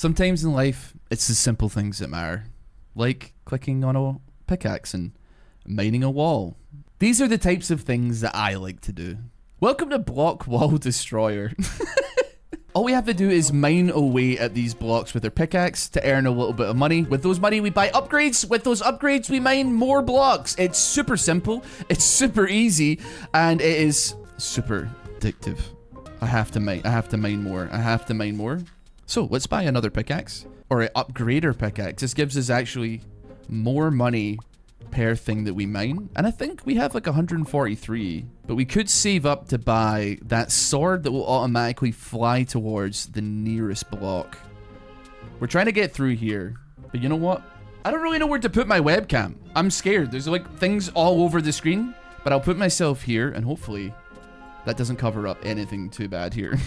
Sometimes in life, it's the simple things that matter, like clicking on a pickaxe and mining a wall. These are the types of things that I like to do. Welcome to Block Wall Destroyer. All we have to do is mine away at these blocks with our pickaxe to earn a little bit of money. With those money, we buy upgrades. With those upgrades, we mine more blocks. It's super simple, it's super easy, and it is super addictive. I have to mine more. So let's buy another pickaxe, or an upgrader pickaxe. This gives us actually more money per thing that we mine. And I think we have like 143, but we could save up to buy that sword that will automatically fly towards the nearest block. We're trying to get through here, but you know what? I don't really know where to put my webcam. I'm scared. There's like things all over the screen, but I'll put myself here and hopefully that doesn't cover up anything too bad here.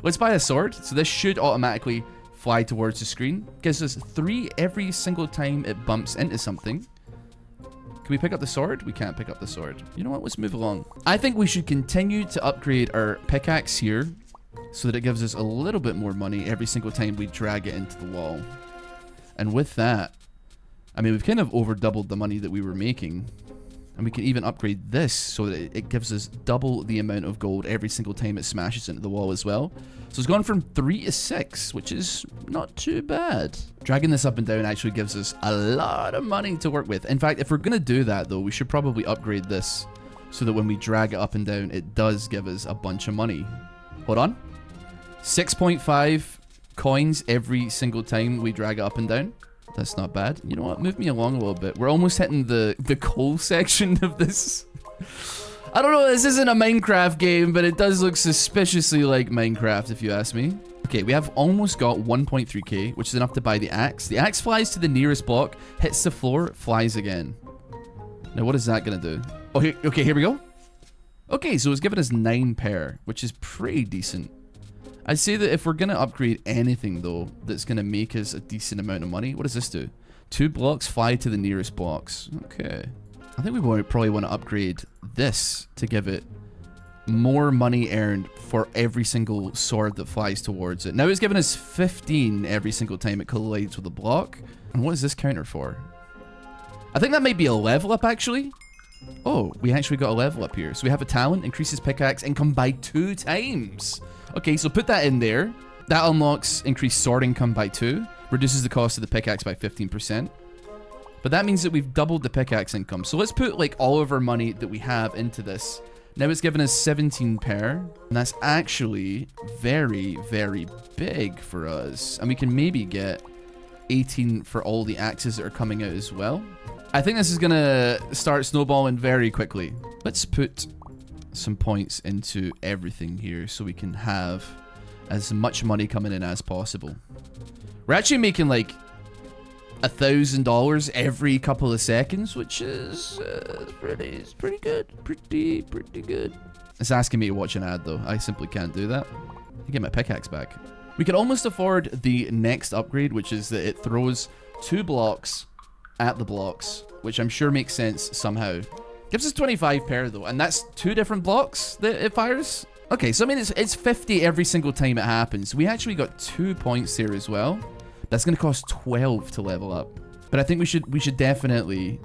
Let's buy a sword. So this should automatically fly towards the screen. Gives us 3 every single time it bumps into something. Can we pick up the sword? We can't pick up the sword. You know what? Let's move along. I think we should continue to upgrade our pickaxe here so that it gives us a little bit more money every single time we drag it into the wall. And with that, I mean, we've kind of over doubled the money that we were making. And we can even upgrade this so that it gives us double the amount of gold every single time it smashes into the wall as well. So it's gone from 3 to 6, which is not too bad. Dragging this up and down actually gives us a lot of money to work with. In fact, if we're going to do that though, we should probably upgrade this so that when we drag it up and down, it does give us a bunch of money. Hold on. 6.5 coins every single time we drag it up and down. That's not bad. You know what? Move me along a little bit. We're almost hitting the coal section of this. I don't know. This isn't a Minecraft game, but it does look suspiciously like Minecraft, if you ask me. Okay, we have almost got 1.3k, which is enough to buy the axe. The axe flies to the nearest block, hits the floor, flies again. Now, what is that going to do? Oh, okay, here we go. Okay, so it's giving us 9 per, which is pretty decent. I'd say that if we're going to upgrade anything, though, that's going to make us a decent amount of money. What does this do? 2 blocks fly to the nearest blocks. Okay. I think we probably want to upgrade this to give it more money earned for every single sword that flies towards it. Now it's giving us 15 every single time it collides with a block. And what is this counter for? I think that might be a level up, actually. Oh, we actually got a level up here. So we have a talent, increases pickaxe income by 2 times. Okay, so put that in there. That unlocks increased sword income by 2. Reduces the cost of the pickaxe by 15%. But that means that we've doubled the pickaxe income. So let's put like all of our money that we have into this. Now it's giving us 17 per. And that's actually very, very big for us. And we can maybe get 18 for all the axes that are coming out as well. I think this is going to start snowballing very quickly. Let's put some points into everything here so we can have as much money coming in as possible. We're actually making like $1,000 every couple of seconds, which is pretty good. Pretty good. It's asking me to watch an ad though. I simply can't do that. I get my pickaxe back. We can almost afford the next upgrade, which is that it throws 2 blocks at the blocks, which I'm sure makes sense somehow. Gives us 25 per though, and that's 2 different blocks that it fires. Okay, so I mean it's 50 every single time it happens. We actually got 2 points here as well. That's going to cost 12 to level up. But I think we should definitely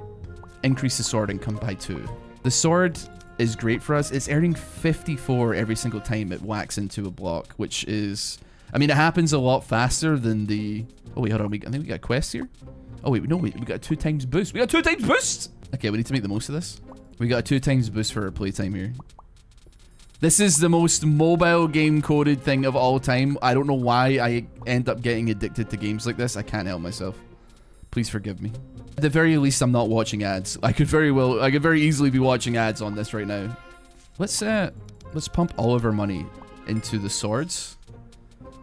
increase the sword income by 2. The sword is great for us. It's earning 54 every single time it whacks into a block, which is, I mean, it happens a lot faster than the, oh wait, hold on, I think we got a quest here. Oh wait, no wait, we got a 2 times boost. We got 2 times boost! Okay, we need to make the most of this. We got a 2 times boost for our playtime here. This is the most mobile game coded thing of all time. I don't know why I end up getting addicted to games like this. I can't help myself. Please forgive me. At the very least, I'm not watching ads. I could very easily be watching ads on this right now. Let's pump all of our money into the swords.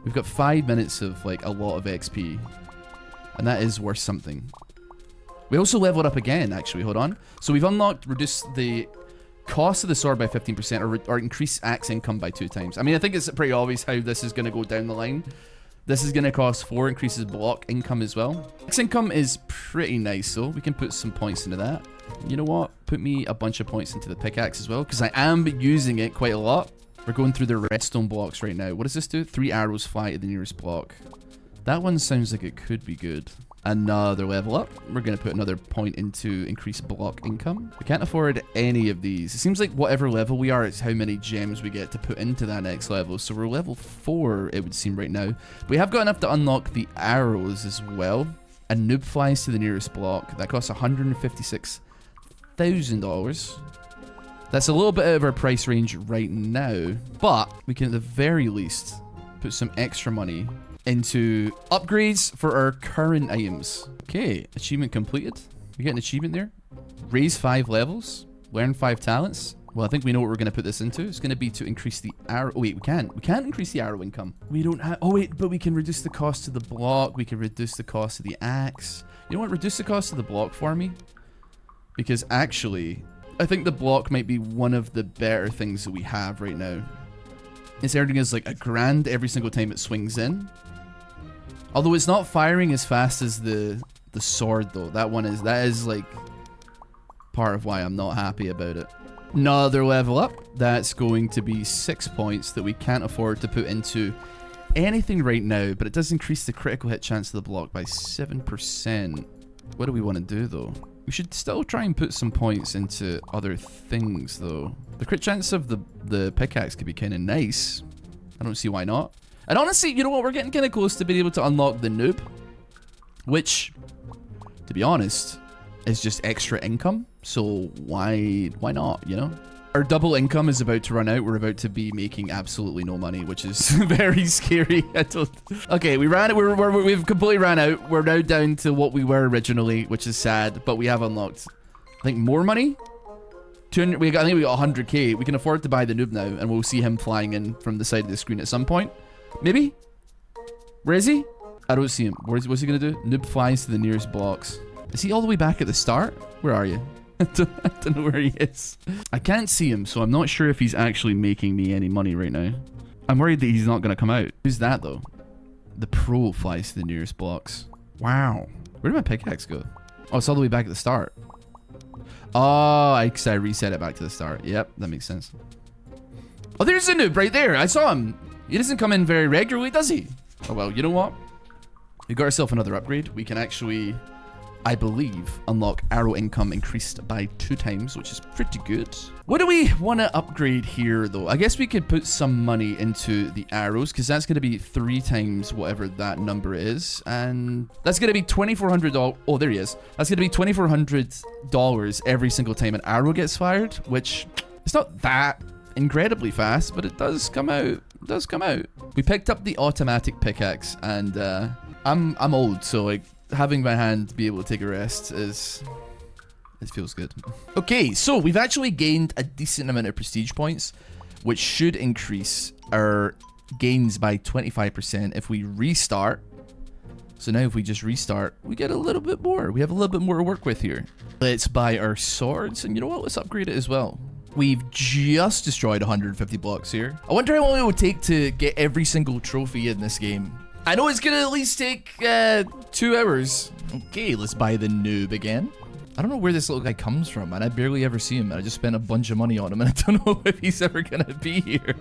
We've got 5 minutes of like a lot of XP. And that is worth something. We also leveled up again, actually. Hold on. So we've reduced the cost of the sword by 15% or increase axe income by 2 times. I mean, I think it's pretty obvious how this is going to go down the line. This is going to cost 4, increases block income as well. Axe income is pretty nice, so we can put some points into that. You know what? Put me a bunch of points into the pickaxe as well, because I am using it quite a lot. We're going through the redstone blocks right now. What does this do? 3 arrows fly to the nearest block. That one sounds like it could be good. Another level up. We're going to put another point into increased block income. We can't afford any of these. It seems like whatever level we are, it's how many gems we get to put into that next level. So we're level 4, it would seem right now. We have got enough to unlock the arrows as well. A noob flies to the nearest block. That costs $156,000. That's a little bit out of our price range right now, but we can at the very least put some extra money into upgrades for our current items. Okay, achievement completed. We get an achievement there. Raise 5 levels. Learn 5 talents. Well, I think we know what we're going to put this into. It's going to be to increase the arrow. Oh, wait, we can't. We can't increase the arrow income. We don't have... Oh, wait, but we can reduce the cost of the block. We can reduce the cost of the axe. You know what? Reduce the cost of the block for me. Because actually, I think the block might be one of the better things that we have right now. It's earning us like $1,000 every single time it swings in. Although it's not firing as fast as the sword though. That is like part of why I'm not happy about it. Another level up. That's going to be 6 points that we can't afford to put into anything right now, but it does increase the critical hit chance of the block by 7%. What do we want to do though? We should still try and put some points into other things though. The crit chance of the pickaxe could be kind of nice. I don't see why not. And honestly, you know what? We're getting kind of close to being able to unlock the noob, which, to be honest, is just extra income. So why not, you know? Our double income is about to run out. We're about to be making absolutely no money, which is very scary. Okay, we ran it. We've completely ran out. We're now down to what we were originally, which is sad, but we have unlocked, I think, more money. 200. I think we got 100k. We can afford to buy the noob now, and we'll see him flying in from the side of the screen at some point. Maybe? Where is he? I don't see him. What's he gonna do? Noob flies to the nearest blocks. Is he all the way back at the start? Where are you? I don't know where he is. I can't see him, so I'm not sure if he's actually making me any money right now. I'm worried that he's not gonna come out. Who's that though? The pro flies to the nearest blocks. Wow. Where did my pickaxe go? Oh, it's all the way back at the start. Oh, I reset it back to the start. Yep, that makes sense. Oh, there's a noob right there. I saw him. He doesn't come in very regularly, does he? Oh, well, you know what? We got ourselves another upgrade. We can actually, I believe, unlock arrow income increased by 2 times, which is pretty good. What do we want to upgrade here, though? I guess we could put some money into the arrows, because that's going to be 3 times whatever that number is. And that's going to be $2,400. Oh, there he is. That's going to be $2,400 every single time an arrow gets fired, which it's not that incredibly fast, but it does come out. It does come out. We picked up the automatic pickaxe, and I'm old, so like having my hand be able to take a rest it feels good. Okay, so we've actually gained a decent amount of prestige points, which should increase our gains by 25% if we restart. So now if we just restart, we get a little bit more. We have a little bit more to work with here. Let's buy our swords, and you know what? Let's upgrade it as well. We've just destroyed 150 blocks here. I wonder how long it would take to get every single trophy in this game. I know it's gonna at least take 2 hours. Okay, let's buy the noob again. I don't know where this little guy comes from, and I barely ever see him. I just spent a bunch of money on him, and I don't know if he's ever gonna be here.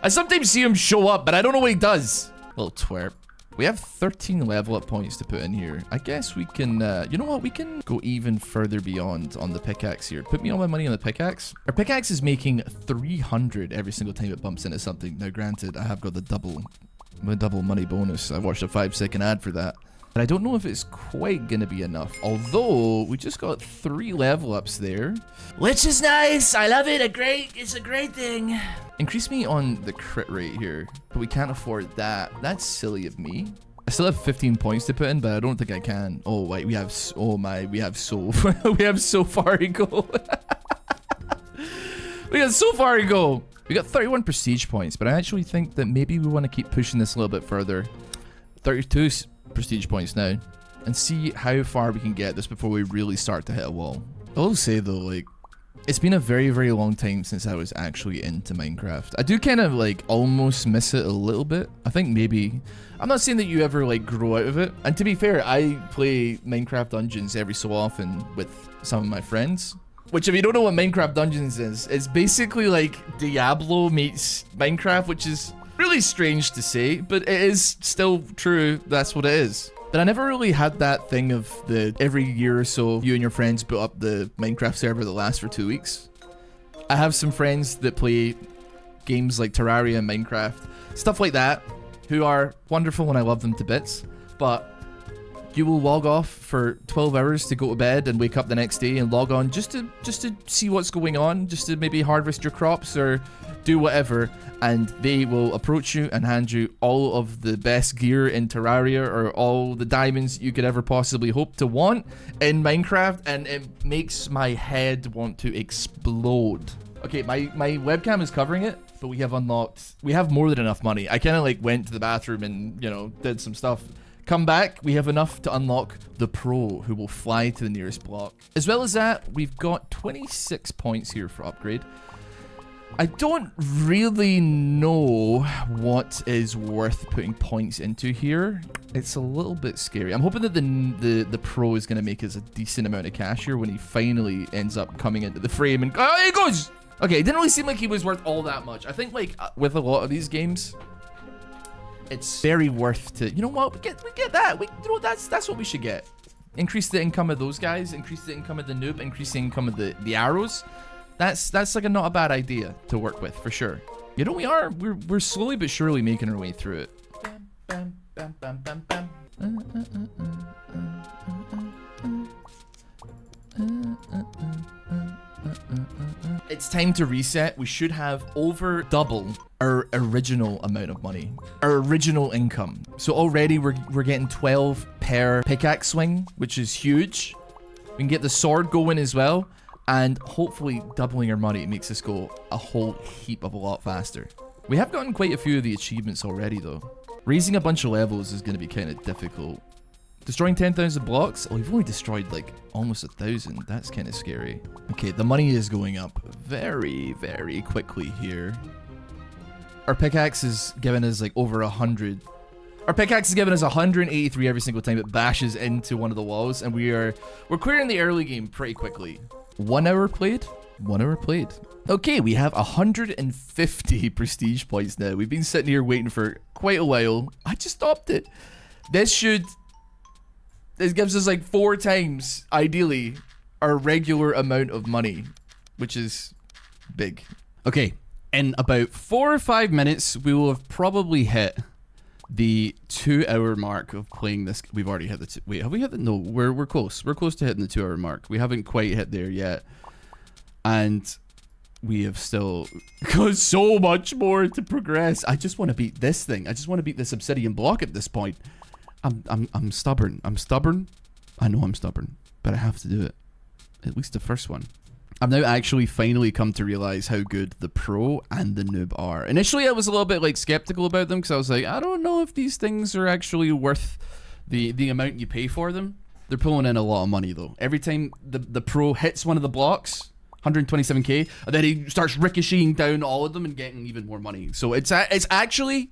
I sometimes see him show up, but I don't know what he does. Little twerp. We have 13 level up points to put in here. I guess we can, you know what? We can go even further beyond on the pickaxe here. Put me all my money on the pickaxe. Our pickaxe is making 300 every single time it bumps into something. Now, granted, I have got the double money bonus. I watched a 5-second ad for that. But I don't know if it's quite gonna be enough. Although, we just got 3 level ups there. Which is nice. I love it. It's a great thing. Increase me on the crit rate here, but we can't afford that. That's silly of me. I still have 15 points to put in, but I don't think I can. Oh wait, we have so we have so far to go. We got so far to go. We got 31 prestige points, but I actually think that maybe we want to keep pushing this a little bit further. 32 prestige points now, and see how far we can get this before we really start to hit a wall. I will say though, like, it's been a very, very long time since I was actually into Minecraft. I do kind of like almost miss it a little bit. I think maybe, I'm not saying that you ever like grow out of it. And to be fair, I play Minecraft Dungeons every so often with some of my friends. Which, if you don't know what Minecraft Dungeons is, it's basically like Diablo meets Minecraft, which is Really strange to say, but it is still true. That's what it is. But I never really had that thing of the every year or so you and your friends put up the Minecraft server that lasts for 2 weeks. I have some friends that play games like Terraria and Minecraft, stuff like that, who are wonderful and I love them to bits, but you will log off for 12 hours to go to bed and wake up the next day and log on just to see what's going on, just to maybe harvest your crops or do whatever, and they will approach you and hand you all of the best gear in Terraria or all the diamonds you could ever possibly hope to want in Minecraft, and it makes my head want to explode. Okay, my webcam is covering it, but we have more than enough money. I kind of like went to the bathroom and, you know, did some stuff. Come back, we have enough to unlock the pro, who will fly to the nearest block. As well as that, we've got 26 points here for upgrade. I don't really know what is worth putting points into here. It's a little bit scary. I'm hoping that the pro is going to make us a decent amount of cash here when he finally ends up coming into the frame and... Oh, he goes! Okay, it didn't really seem like he was worth all that much. I think, like, with a lot of these games... It's very worth to, you know what, we get that. You know, that's what we should get. Increase the income of those guys, increase the income of the noob, increase the income of the arrows. That's like not a bad idea to work with for sure. You know, we're slowly but surely making our way through it. Bam, bam, bam, bam, bam, It's time to reset. We should have over double our original amount of money, our original income. So already we're getting 12 per pickaxe swing, which is huge. We can get the sword going as well, and hopefully doubling our money makes us go a whole heap of a lot faster. We have gotten quite a few of the achievements already though. Raising a bunch of levels is going to be kind of difficult. Destroying 10,000 blocks? Oh, we've only destroyed like almost 1,000. That's kind of scary. Okay, the money is going up very, very quickly here. Our pickaxe is giving us like over 100. Our pickaxe is giving us 183 every single time it bashes into one of the walls, and we're clearing the early game pretty quickly. 1 hour played? 1 hour played. Okay, we have 150 prestige points now. We've been sitting here waiting for quite a while. I just stopped it. This gives us like 4 times, ideally, our regular amount of money, which is big. Okay, in about 4 or 5 minutes, we will have probably hit the 2 hour mark of playing this. We've already hit the wait, have we hit the, no, we're close. We're close to hitting the 2 hour mark. We haven't quite hit there yet. And we have still got so much more to progress. I just want to beat this thing. I just want to beat this obsidian block at this point. I'm stubborn. I'm stubborn. I know I'm stubborn, but I have to do it. At least the first one. I've now actually finally come to realize how good the pro and the noob are. Initially, I was a little bit like skeptical about them because I was like, I don't know if these things are actually worth the amount you pay for them. They're pulling in a lot of money though. Every time the pro hits one of the blocks, 127k, and then he starts ricocheting down all of them and getting even more money. So it's actually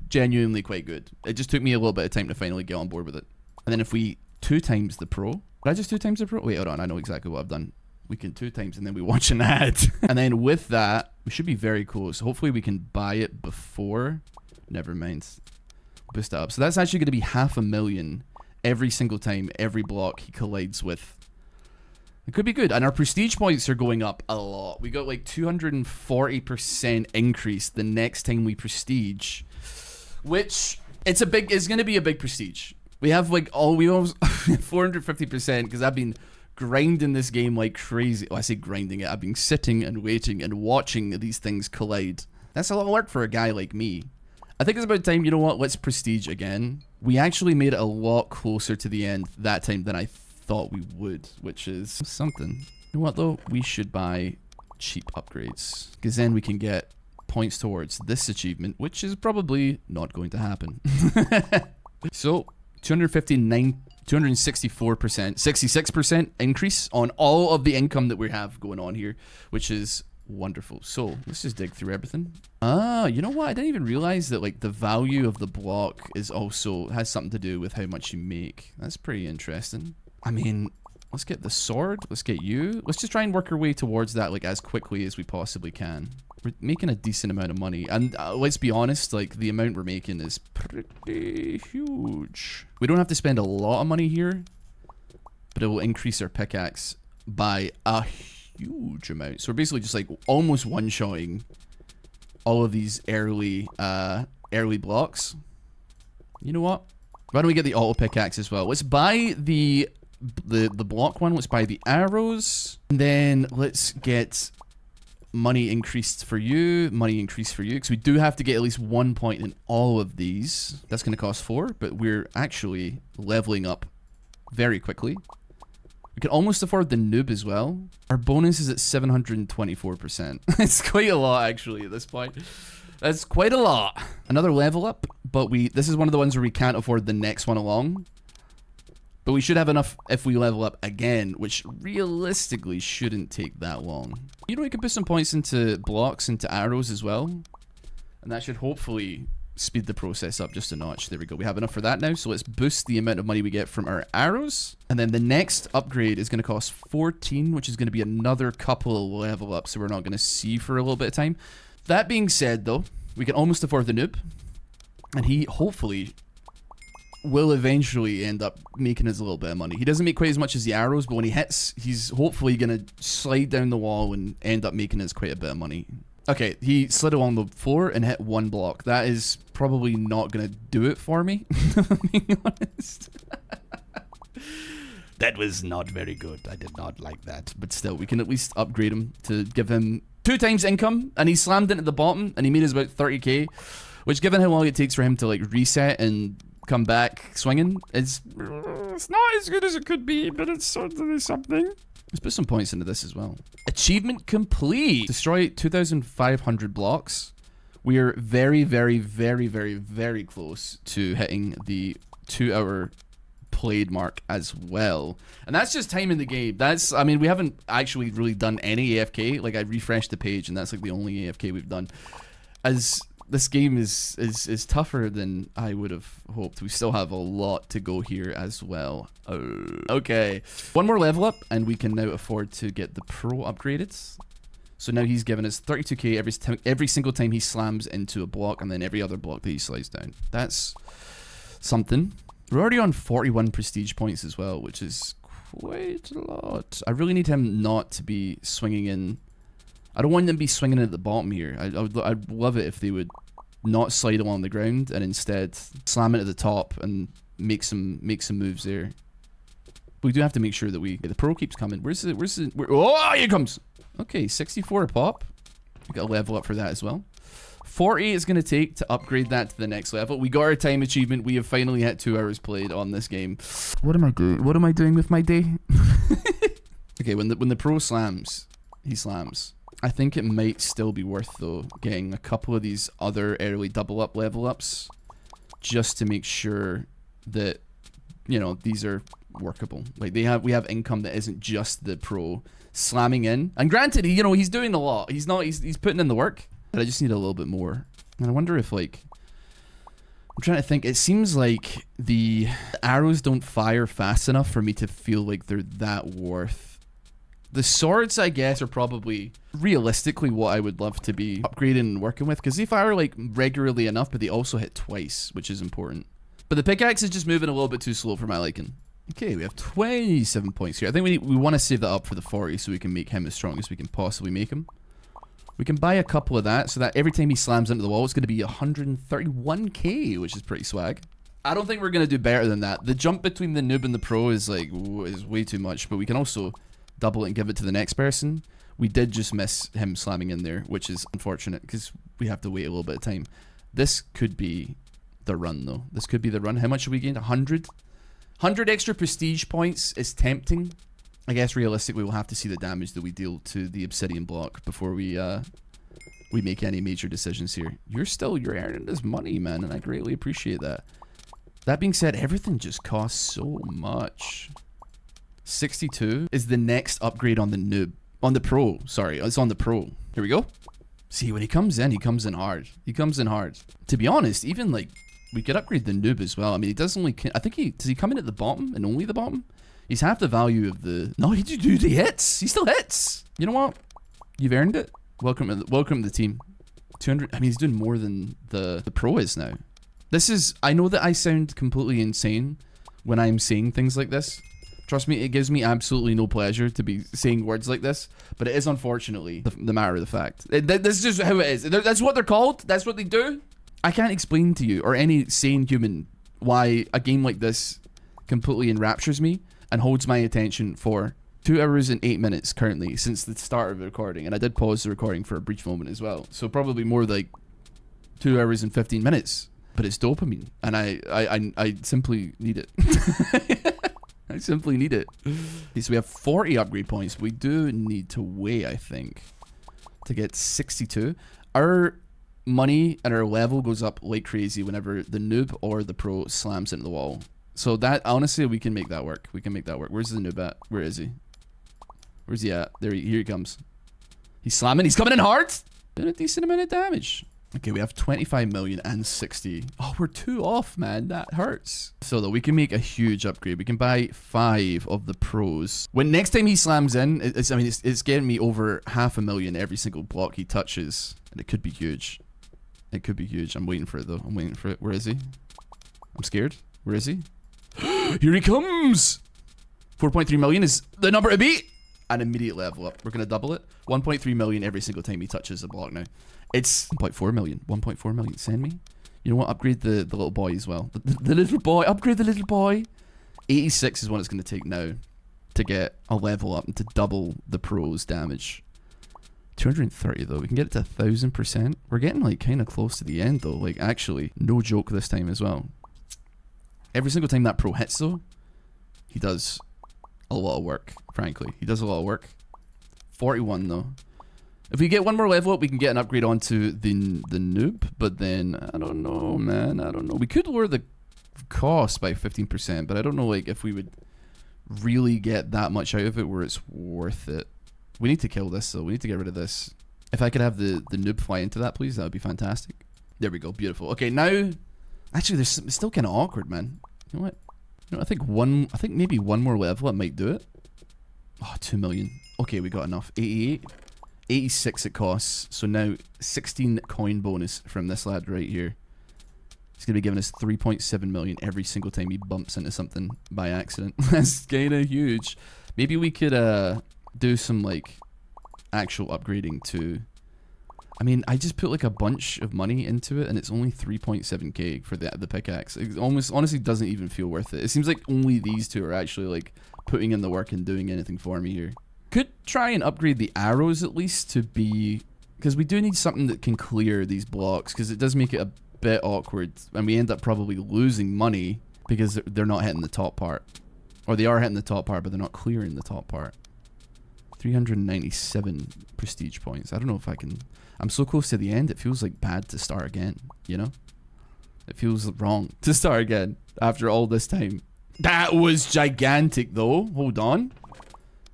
genuinely quite good. It just took me a little bit of time to finally get on board with it. And then if we 2 times the pro, did I just 2 times the pro? Wait, hold on, I know exactly what I've done. We can 2 times and then we watch an ad. And then with that, we should be very close. Hopefully we can buy it before. Never mind. Boost that up. So that's actually going to be 500,000 every single time, every block he collides with. It could be good. And our prestige points are going up a lot. We got like 240% increase the next time we prestige. Which it's going to be a big prestige. We have like we almost 450% because I've been grinding this game like crazy. Well, I say grinding it. I've been sitting and waiting and watching these things collide. That's a lot of work for a guy like me. I think it's about time, you know what, let's prestige again. We actually made it a lot closer to the end that time than I thought we would, which is something. You know what though? We should buy cheap upgrades because then we can get points towards this achievement, which is probably not going to happen. So 264%, 66% increase on all of the income that we have going on here, which is wonderful. So let's just dig through everything. You know what? I didn't even realize that like the value of the block is also has something to do with how much you make. That's pretty interesting. I mean, let's get the sword. Let's get you. Let's just try and work our way towards that like as quickly as we possibly can. We're making a decent amount of money. And let's be honest, like, the amount we're making is pretty huge. We don't have to spend a lot of money here, but it will increase our pickaxe by a huge amount. So we're basically just, like, almost one-shotting all of these early blocks. You know what? Why don't we get the auto pickaxe as well? Let's buy the block one. Let's buy the arrows. And then let's get money increased for you, money increased for you, because we do have to get at least 1 point in all of these. That's going to cost 4, but we're actually leveling up very quickly. We can almost afford the noob as well. Our bonus is at 724%. It's quite a lot, actually, at this point. That's quite a lot. Another level up, but this is one of the ones where we can't afford the next one along. But we should have enough if we level up again, which realistically shouldn't take that long. You know, we can put some points into blocks, into arrows as well. And that should hopefully speed the process up just a notch. There we go. We have enough for that now. So let's boost the amount of money we get from our arrows. And then the next upgrade is going to cost 14, which is going to be another couple of level ups. So we're not going to see for a little bit of time. That being said, though, we can almost afford the noob. And he hopefully will eventually end up making us a little bit of money. He doesn't make quite as much as the arrows, but when he hits, he's hopefully going to slide down the wall and end up making us quite a bit of money. Okay, he slid along the floor and hit 1 block. That is probably not going to do it for me, if I'm being honest. That was not very good. I did not like that. But still, we can at least upgrade him to give him 2 times income, and he slammed into the bottom, and he made us about 30k, which, given how long it takes for him to, like, reset and come back swinging, it's not as good as it could be, but it's certainly something. Let's put some points into this as well. Achievement complete. Destroy 2,500 blocks. We are very, very, very, very, very close to hitting the 2-hour played mark as well. And that's just time in the game. That's, I mean, we haven't actually really done any AFK. Like, I refreshed the page and that's like the only AFK we've done. As this game is tougher than I would have hoped. We still have a lot to go here as well. Okay. 1 more level up and we can now afford to get the pro upgraded. So now he's given us 32k every single time he slams into a block, and then every other block that he slides down. That's something. We're already on 41 prestige points as well, which is quite a lot. I really need him not to be swinging in. I don't want them to be swinging at the bottom here. I'd love it if they would not slide along the ground and instead slam it at the top and make some moves there. We do have to make sure that the pro keeps coming. Oh, here it comes. Okay, 64 a pop. We got a level up for that as well. 40 is going to take to upgrade that to the next level. We got our time achievement. We have finally hit 2 hours played on this game. What am I doing? What am I doing with my day? Okay, when the pro slams, he slams. I think it might still be worth, though, getting a couple of these other early double up level ups just to make sure that, you know, these are workable. Like, we have income that isn't just the pro slamming in. And granted, you know, he's doing a lot. He's putting in the work, but I just need a little bit more. And I wonder if, like, I'm trying to think. It seems like the arrows don't fire fast enough for me to feel like they're that worth. The swords, I guess, are probably realistically what I would love to be upgrading and working with, because they fire like regularly enough, but they also hit twice, which is important. But the pickaxe is just moving a little bit too slow for my liking. Okay, we have 27 points here. I think we want to save that up for the 40 so we can make him as strong as we can possibly make him. We can buy a couple of that so that every time he slams into the wall, it's going to be 131k, which is pretty swag. I don't think we're going to do better than that. The jump between the noob and the pro is like is way too much, but we can also double it and give it to the next person. We did just miss him slamming in there, which is unfortunate because we have to wait a little bit of time. This could be the run, though. This could be the run. How much have we gained? 100? 100 extra prestige points is tempting. I guess realistically we'll have to see the damage that we deal to the obsidian block before we make any major decisions here. You're earning this money, man, and I greatly appreciate that. That being said, everything just costs so much. 62 is the next upgrade on the noob. On the pro, sorry. It's on the pro. Here we go. See, when he comes in hard. He comes in hard. To be honest, even like, we could upgrade the noob as well. I mean, he does only, I think does he come in at the bottom and only the bottom? He's half the value of the, no, he hits. He still hits. You know what? You've earned it. Welcome to the team. 200. I mean, he's doing more than the pro is now. This is. I know that I sound completely insane when I'm saying things like this. Trust me, it gives me absolutely no pleasure to be saying words like this, but it is unfortunately the matter of the fact. This is just how it is. That's what they're called. That's what they do. I can't explain to you or any sane human why a game like this completely enraptures me and holds my attention for 2 hours and 8 minutes currently since the start of the recording. And I did pause the recording for a brief moment as well. So probably more like 2 hours and 15 minutes. But it's dopamine, and I simply need it. I simply need it. Okay, so we have 40 upgrade points. We do need to wait, I think, to get 62. Our money and our level goes up like crazy whenever the noob or the pro slams into the wall. So that, honestly, we can make that work. We can make that work. Where's the noob at? Where is he? Where's he at? Here he comes. He's slamming. He's coming in hard. Doing a decent amount of damage. Okay, we have 25 million and 60. Oh, we're 2 off, man. That hurts. So, though, we can make a huge upgrade. We can buy 5 of the pros. When next time he slams in, it's getting me over 500,000 every single block he touches. And it could be huge. It could be huge. I'm waiting for it, though. I'm waiting for it. Where is he? I'm scared. Where is he? Here he comes! 4.3 million is the number to beat. An immediate level up. We're going to double it. 1.3 million every single time he touches a block now. It's 1.4 million. 1.4 million. Send me. You know what? Upgrade the little boy as well. The little boy. Upgrade the little boy. 86 is what it's going to take now to get a level up and to double the pro's damage. 230 though. We can get it to 1000%. We're getting like kind of close to the end though. Like actually, no joke this time as well. Every single time that pro hits though, he does a lot of work. Frankly, he does a lot of work. 41 though. If we get one more level up, we can get an upgrade onto the noob, but then, I don't know, man, I don't know. We could lower the cost by 15%, but I don't know, like, if we would really get that much out of it where it's worth it. We need to kill this, though. We need to get rid of this. If I could have the noob fly into that, please, that would be fantastic. There we go, beautiful. Okay, now, actually, it's still kind of awkward, man. You know what? You know, I think maybe one more level up might do it. Oh, 2 million. Okay, we got enough. 88. 86 it costs, so now 16 coin bonus from this lad right here. He's going to be giving us 3.7 million every single time he bumps into something by accident. That's kind of huge. Maybe we could do some like actual upgrading to... I mean, I just put like a bunch of money into it and it's only 3.7k for the pickaxe. It almost honestly doesn't even feel worth it. It seems like only these two are actually like putting in the work and doing anything for me here. Could try and upgrade the arrows at least to be... Because we do need something that can clear these blocks. Because it does make it a bit awkward. And we end up probably losing money because they're not hitting the top part. Or they are hitting the top part, but they're not clearing the top part. 397 prestige points. I don't know if I can... I'm so close to the end, it feels like bad to start again. You know? It feels wrong to start again after all this time. That was gigantic though. Hold on.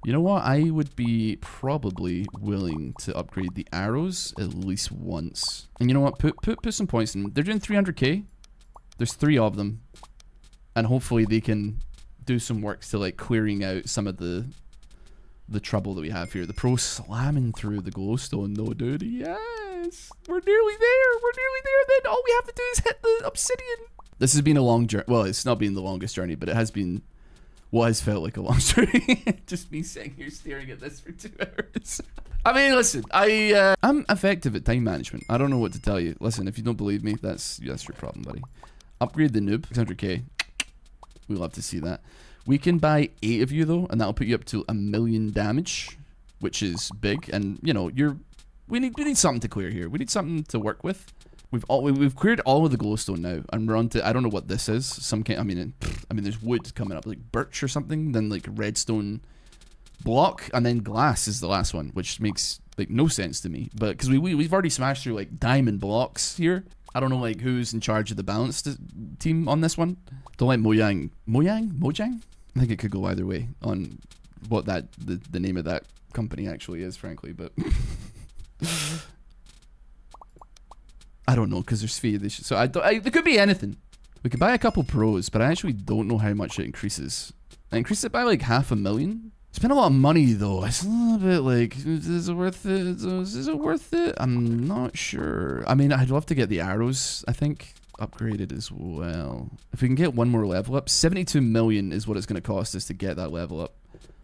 You know what? I would be probably willing to upgrade the arrows at least once. And you know what? Put some points in. They're doing 300k. There's 3 of them. And hopefully they can do some work to like clearing out some of the trouble that we have here. The pro slamming through the glowstone though, dude. Yes! We're nearly there! We're nearly there! Then all we have to do is hit the obsidian. This has been a long journey. Well, it's not been the longest journey, but it has been... what has felt like a long journey. Just me sitting here staring at this for 2 hours. I mean, listen, I'm effective at time management. I don't know what to tell you. Listen, if you don't believe me, that's your problem, buddy. Upgrade the noob, 600k. We'll love to see that. We can buy 8 of you though, and that'll put you up to 1 million damage, which is big. And you know, we need something to clear here. We need something to work with. We've cleared all of the glowstone now, and we're on to, I don't know what this is. Some kind, I mean, there's wood coming up, like birch or something, then like redstone block, and then glass is the last one, which makes like no sense to me. But because we've already smashed through like diamond blocks here. I don't know like who's in charge of the balance team on this one. Don't like Mojang. I think it could go either way on what the name of that company actually is, frankly, but. I don't know, because there's fee. So there could be anything. We could buy a couple pros, but I actually don't know how much it increases. I increase it by like 500,000. Spent a lot of money though. It's a little bit like, is it worth it? Is it worth it? I'm not sure. I mean, I'd love to get the arrows, I think, upgraded as well. If we can get one more level up, 72 million is what it's going to cost us to get that level up.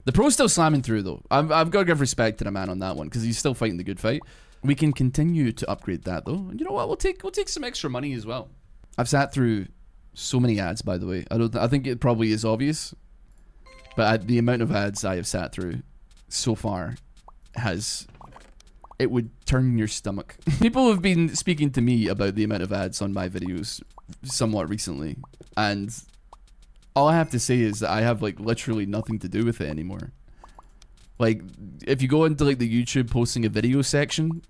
The pro's still slamming through though. I've got to give respect to the man on that one because he's still fighting the good fight. We can continue to upgrade that though. And you know what? We'll take some extra money as well. I've sat through so many ads, by the way. I think it probably is obvious, but the amount of ads I have sat through so far it would turn your stomach. People have been speaking to me about the amount of ads on my videos somewhat recently, and all I have to say is that I have like literally nothing to do with it anymore. Like, if you go into like the YouTube posting a video section,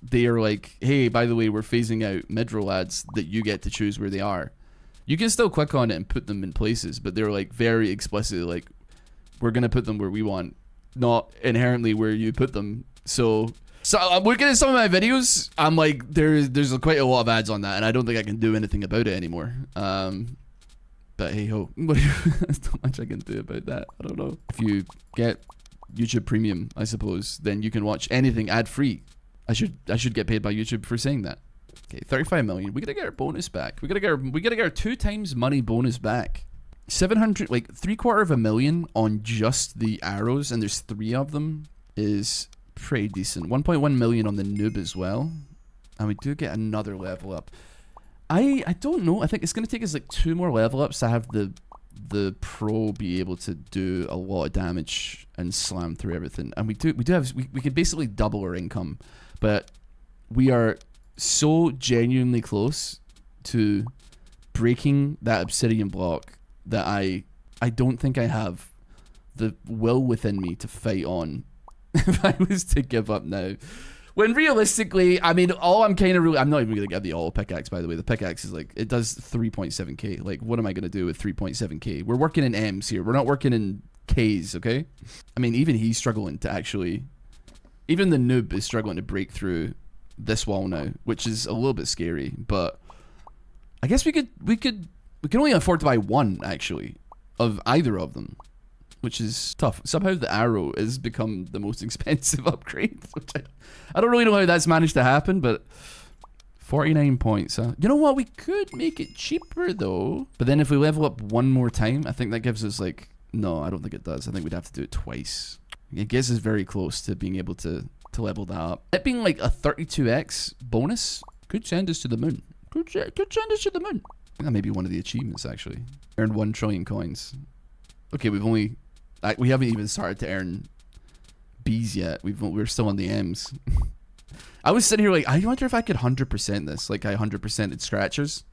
they are like, hey, by the way, we're phasing out mid-roll ads that you get to choose where they are. You can still click on it and put them in places, but they're like very explicitly like, we're gonna put them where we want, not inherently where you put them. So I'm looking at some of my videos, I'm like, there's quite a lot of ads on that, and I don't think I can do anything about it anymore. But hey ho, there's not much I can do about that. I don't know. If you get YouTube Premium, I suppose, then you can watch anything ad free. I should get paid by YouTube for saying that. Okay, 35 million. We gotta get our bonus back. We gotta get our 2 times money bonus back. 700, like 750,000 on just the arrows, and there's 3 of them, is pretty decent. 1.1 million on the noob as well, and we do get another level up. I don't know. I think it's gonna take us like 2 more level ups to have the pro be able to do a lot of damage and slam through everything. And we can basically double our income, but we are so genuinely close to breaking that obsidian block that I don't think I have the will within me to fight on if I was to give up now. When realistically, I mean, I'm not even gonna get the auto pickaxe, by the way. The pickaxe is like, it does 3.7k. Like, what am I gonna do with 3.7k? We're working in M's here. We're not working in K's, okay? I mean, even he's struggling to actually, even the noob is struggling to break through this wall now, which is a little bit scary. But I guess we can only afford to buy 1 actually of either of them, which is tough. Somehow the arrow has become the most expensive upgrade, which I don't really know how that's managed to happen, but 49 points, huh? You know what? We could make it cheaper though. But then if we level up 1 more time, I think that gives us like, no, I don't think it does. I think we'd have to do it twice. It gets us very close to being able to level that up. It being like a 32x bonus could send us to the moon. Could send us to the moon. That may be one of the achievements actually. Earn 1 trillion coins. Okay, we haven't even started to earn B's yet. We're still on the M's. I was sitting here like, I wonder if I could 100% this. Like I 100%ed scratchers.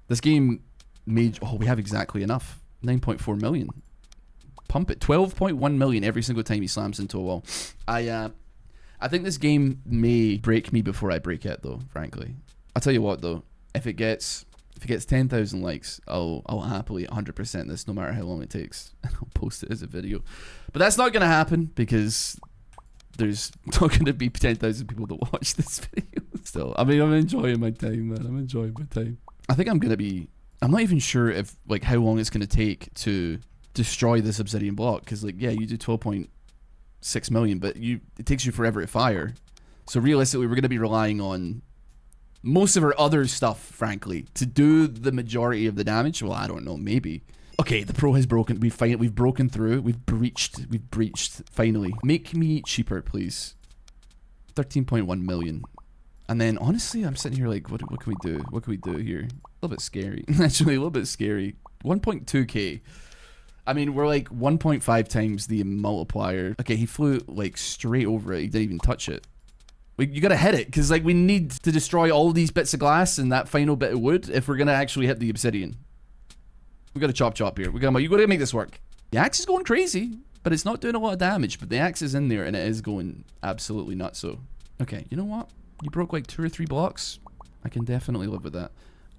This game made, oh, we have exactly enough. 9.4 million. Pump it. 12.1 million every single time he slams into a wall. I think this game may break me before I break it though, frankly. I'll tell you what though, if it gets 10,000 likes, I'll happily 100% this no matter how long it takes. I'll post it as a video. But that's not going to happen because there's not going to be 10,000 people to watch this video still. I mean, I'm enjoying my time, man. I'm enjoying my time. I think I'm not even sure if, like, how long it's going to take to destroy this obsidian block. Because, like, yeah, you do 12.6 million, but it takes you forever to fire. So realistically, we're going to be relying on most of our other stuff, frankly, to do the majority of the damage. Well, I don't know, maybe. Okay, the pro has broken. We've broken through. We've breached. Finally, make me cheaper, please. 13.1 million. And then, honestly, I'm sitting here like, what can we do? What can we do here? A little bit scary. Actually, a little bit scary. 1.2k. I mean, we're like 1.5 times the multiplier. Okay, he flew like straight over it. He didn't even touch it. You gotta hit it, because like we need to destroy all these bits of glass and that final bit of wood if we're gonna actually hit the obsidian. We gotta chop here. You gotta make this work. The axe is going crazy, but it's not doing a lot of damage. But the axe is in there and it is going absolutely nuts. So, okay, you know what? You broke like 2 or 3 blocks. I can definitely live with that.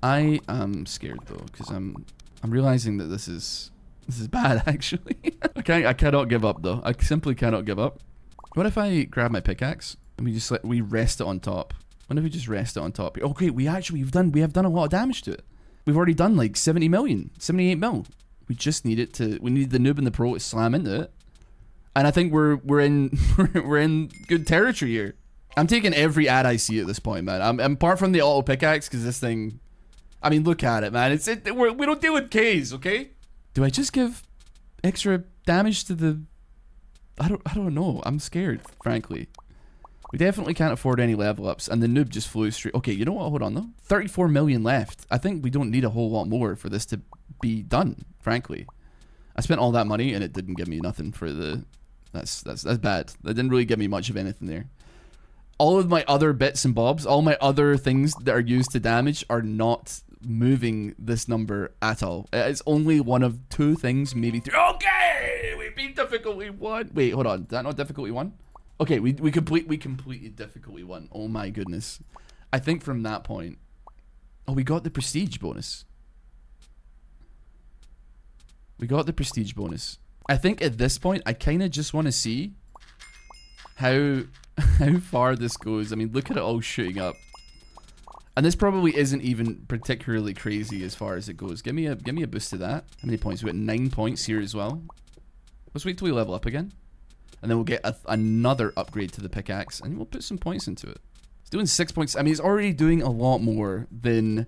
I am scared though, because I'm realizing that this is bad actually. I cannot give up though. I simply cannot give up. What if I grab my pickaxe? And we rest it on top. What if we just rest it on top? Okay, we have done a lot of damage to it. We've already done like 70 million, 78 mil. We just need it to. We need the noob and the pro to slam into it, and I think we're in we're in good territory here. I'm taking every ad I see at this point, man. I'm apart from the auto pickaxe because this thing. I mean, look at it, man. We don't deal with Ks, okay? Do I just give extra damage to the? I don't know. I'm scared, frankly. We definitely can't afford any level ups, and the noob just flew straight. Okay, you know what? Hold on though. 34 million left. I think we don't need a whole lot more for this to be done. Frankly, I spent all that money and it didn't give me nothing for the. That's bad. That didn't really give me much of anything there. All of my other bits and bobs, all my other things that are used to damage are not moving this number at all. It's only one of two things, maybe three. Okay, we beat difficulty 1. Wait, hold on. Is that not difficulty 1? Okay, we completed difficulty 1. Oh my goodness. I think from that point, oh, we got the prestige bonus. We got the prestige bonus. I think at this point, I kind of just want to see how far this goes. I mean, look at it all shooting up. And this probably isn't even particularly crazy as far as it goes. Give me a boost to that. How many points? We got 9 points here as well. Let's wait till we level up again. And then we'll get another upgrade to the pickaxe. And we'll put some points into it. It's doing 6 points. I mean, it's already doing a lot more than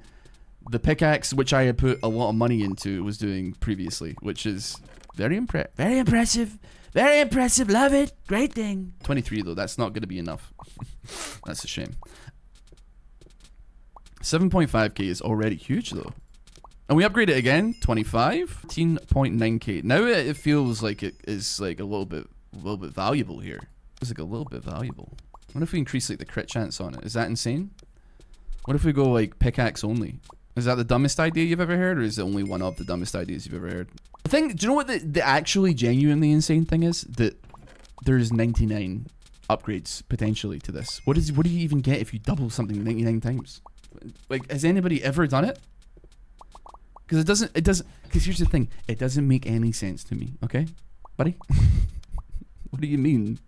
the pickaxe, which I had put a lot of money into, was doing previously. Which is very impressive. Very impressive. Love it. Great thing. 23 though. That's not going to be enough. That's a shame. 7.5k is already huge though. And we upgrade it again. 25. 13.9k. Now it feels like it is like a little bit valuable here. It's like a little bit valuable. What if we increase like the crit chance on it? Is that insane? What if we go like pickaxe only? Is that the dumbest idea you've ever heard, or is it only one of the dumbest ideas you've ever heard? I think, do you know what the actually genuinely insane thing is? That there's 99 upgrades potentially to this. What do you even get if you double something 99 times? Like, has anybody ever done it? Because because here's the thing, it doesn't make any sense to me, okay, buddy? What do you mean?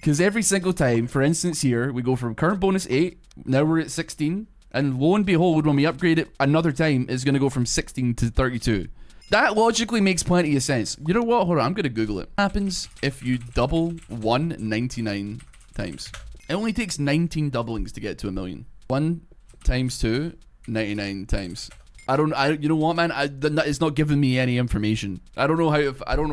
Because every single time, for instance here, we go from current bonus 8, now we're at 16, and lo and behold, when we upgrade it another time, it's going to go from 16 to 32. That logically makes plenty of sense. You know what? Hold on, I'm going to Google it. What happens if you double 1 99 times? It only takes 19 doublings to get to 1 million. 1 times 2, 99 times. You know what, man? It's not giving me any information. I don't know how,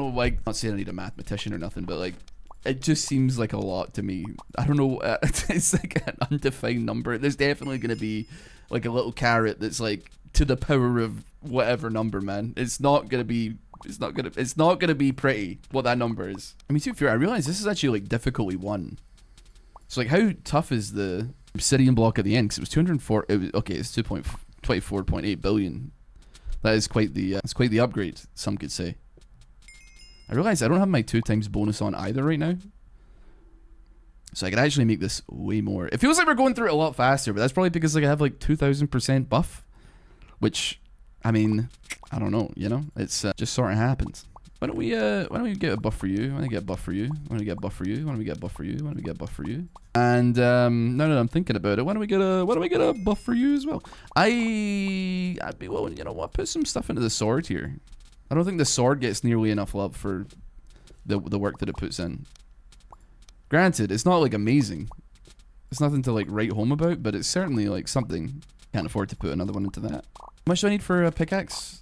like, I'm not saying I need a mathematician or nothing, but like, it just seems like a lot to me. I don't know, it's like an undefined number. There's definitely going to be like a little carrot that's like to the power of whatever number, man. It's not going to be pretty what that number is. I mean, to be fair, I realize this is actually like difficulty 1. So like, how tough is the obsidian block at the end? Because it was 204. Okay, it's 24.8 billion. That is quite the upgrade, some could say. I realize I don't have my 2 times bonus on either right now, so I could actually make this way more. It feels like we're going through it a lot faster, but that's probably because like I have like 2000% buff, which, I mean, I don't know. You know, it's just sort of happens. Why don't we get a buff for you? Why don't we get a buff for you? Why don't we get a buff for you? Why don't we get a buff for you? Why don't we get a buff for you? And no, I'm thinking about it. Why don't we get a buff for you as well? I'd be willing, you know what, put some stuff into the sword here. I don't think the sword gets nearly enough love for the work that it puts in. Granted, it's not like amazing. It's nothing to like write home about, but it's certainly like something. Can't afford to put another one into that. How much do I need for a pickaxe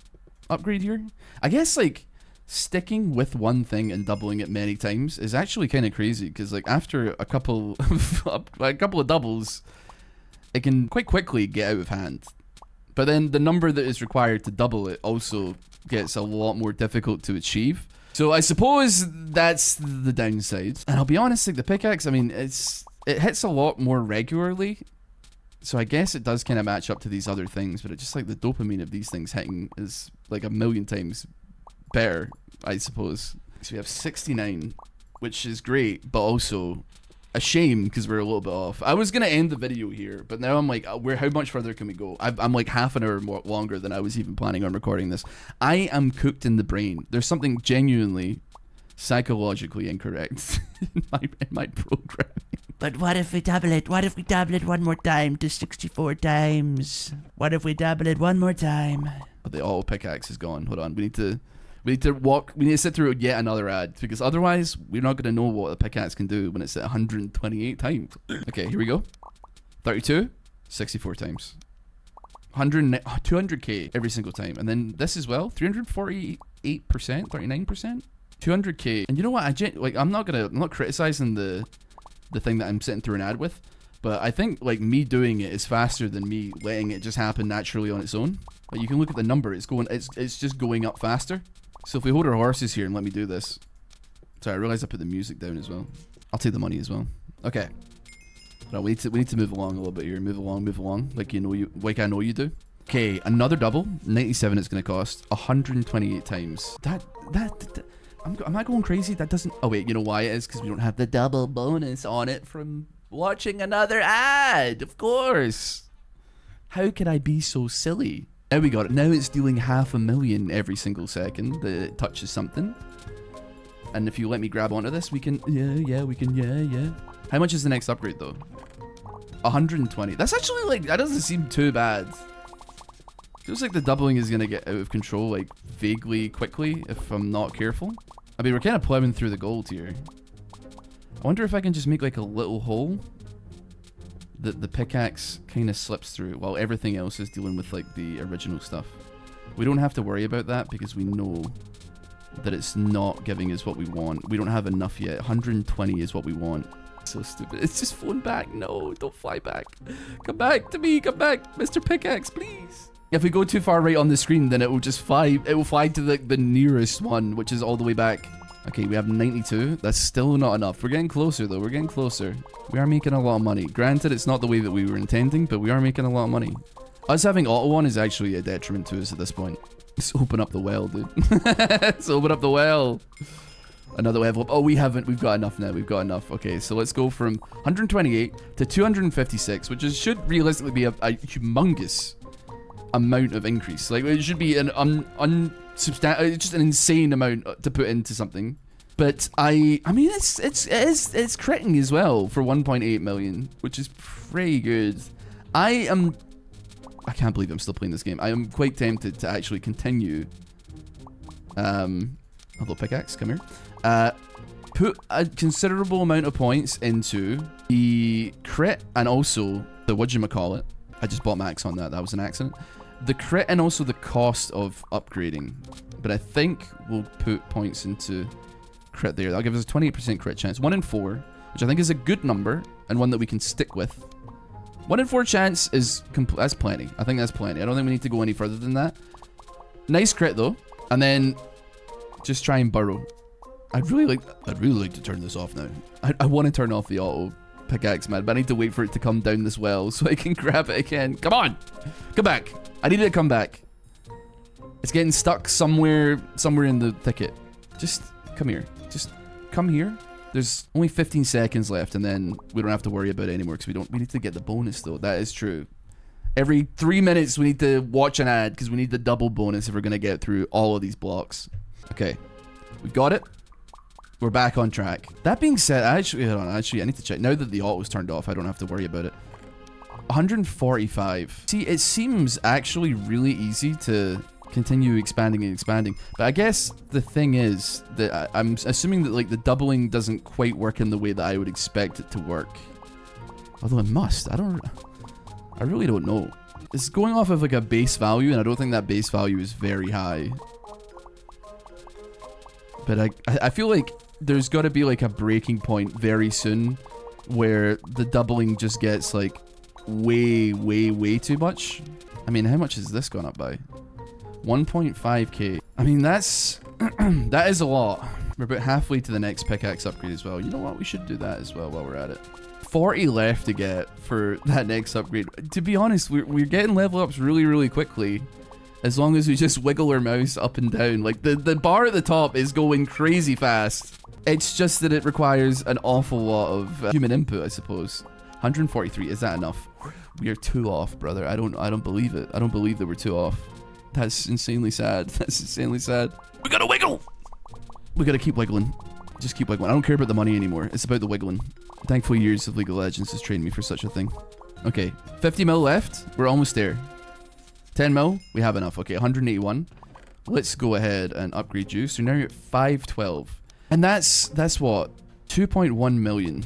upgrade here? I guess like sticking with one thing and doubling it many times is actually kind of crazy, because like after a couple of doubles, it can quite quickly get out of hand. But then the number that is required to double it also gets a lot more difficult to achieve. So I suppose that's the downside. And I'll be honest, like the pickaxe, I mean, it hits a lot more regularly. So I guess it does kind of match up to these other things, but it's just like the dopamine of these things hitting is like 1,000,000 times better, I suppose. So we have 69, which is great, but also a shame because we're a little bit off. I was gonna end the video here, but now I'm like, how much further can we go? I'm like half an hour more longer than I was even planning on recording this. I am cooked in the brain. There's something genuinely psychologically incorrect in my programming. But what if we double it? What if we double it one more time to 64 times? What if we double it one more time? Oh, the auto pickaxe is gone. Hold on. We need to sit through yet another ad because otherwise we're not gonna know what the pickaxe can do when it's at 128 times. Okay, here we go. 32, 64 times. 200k every single time. And then this as well, 348%, 39%, 200k. And you know what? I'm not criticizing the thing that I'm sitting through an ad with, but I think like me doing it is faster than me letting it just happen naturally on its own. Like you can look at the number, it's just going up faster. So if we hold our horses here and let me do this. Sorry, I realized I put the music down as well. I'll take the money as well. Okay. No, we need to move along a little bit here. Move along. Like I know you do. Okay, another double. 97 it's gonna cost. 128 times. Am I going crazy? That doesn't. Oh wait, you know why it is? Because we don't have the double bonus on it from watching another ad. Of course. How could I be so silly? Now we got it. Now it's dealing 500,000 every single second that it touches something. And if you let me grab onto this, we can. Yeah. How much is the next upgrade though? 120. That's actually like, that doesn't seem too bad. Feels like the doubling is gonna get out of control like vaguely quickly if I'm not careful. I mean, we're kind of plowing through the gold here. I wonder if I can just make like a little hole that the pickaxe kind of slips through while everything else is dealing with like the original stuff. We don't have to worry about that because we know that it's not giving us what we want. We don't have enough yet. 120 is what we want. So stupid. It's just flown back. No, don't fly back. Come back to me. Come back, Mr. Pickaxe, please. If we go too far right on the screen, then it will just fly. It will fly to the nearest one, which is all the way back. Okay, we have 92. That's still not enough. We're getting closer, though. We're getting closer. We are making a lot of money. Granted, it's not the way that we were intending, but we are making a lot of money. Us having auto on is actually a detriment to us at this point. Let's open up the well, dude. Let's open up the well. Another level up. Oh, we've got enough now. We've got enough. Okay, so let's go from 128 to 256, which should realistically be a humongous amount of increase. Like, it should be an just an insane amount to put into something. But I mean, it's critting as well for 1.8 million, which is pretty good. I can't believe I'm still playing this game. I am quite tempted to actually continue. Hello, Pickaxe, come here. Put a considerable amount of points into the crit and also the whatchamacallit. I just bought max on that. That was an accident. The crit and also the cost of upgrading. But I think we'll put points into crit there. That'll give us a 28% crit chance. 1 in 4, which I think is a good number and one that we can stick with. 1 in 4 chance is that's plenty. I think that's plenty. I don't think we need to go any further than that. Nice crit though. And then just try and burrow. I'd really like to turn this off now. I want to turn off the auto pickaxe, man, but I need to wait for it to come down this well so I can grab it again. Come on, come back. I need it to come back. It's getting stuck somewhere in the thicket. Just come here. Just come here. There's only 15 seconds left, and then we don't have to worry about it anymore because we need to get the bonus though. That is true. Every 3 minutes we need to watch an ad because we need the double bonus if we're gonna get through all of these blocks. Okay, we've got it. We're back on track. That being said, hold on, I need to check. Now that the auto's turned off, I don't have to worry about it. 145. See, it seems actually really easy to continue expanding and expanding. But I guess the thing is that I'm assuming that like the doubling doesn't quite work in the way that I would expect it to work. Although it must. I really don't know. It's going off of like a base value, and I don't think that base value is very high. But I feel like there's got to be like a breaking point very soon where the doubling just gets like way too much. I mean, how much has this gone up by? 1.5k. I mean, that's that is a lot. We're about halfway to the next pickaxe upgrade as well. You know what? We should do that as well while we're at it. 40 left to get for that next upgrade. To be honest, we're getting level ups really quickly. As long as we just wiggle our mouse up and down. Like, the bar at the top is going crazy fast. It's just that it requires an awful lot of human input, I suppose. 143, is that enough? We are 2 off, brother. I don't believe it. I don't believe that we're 2 off. That's insanely sad. That's insanely sad. We gotta wiggle! We gotta keep wiggling. Just keep wiggling. I don't care about the money anymore. It's about the wiggling. Thankfully, years of League of Legends has trained me for such a thing. Okay, 50 mil left. We're almost there. 10 mil, we have enough. Okay, 181. Let's go ahead and upgrade you. So now you're at 512. And that's what? 2.1 million.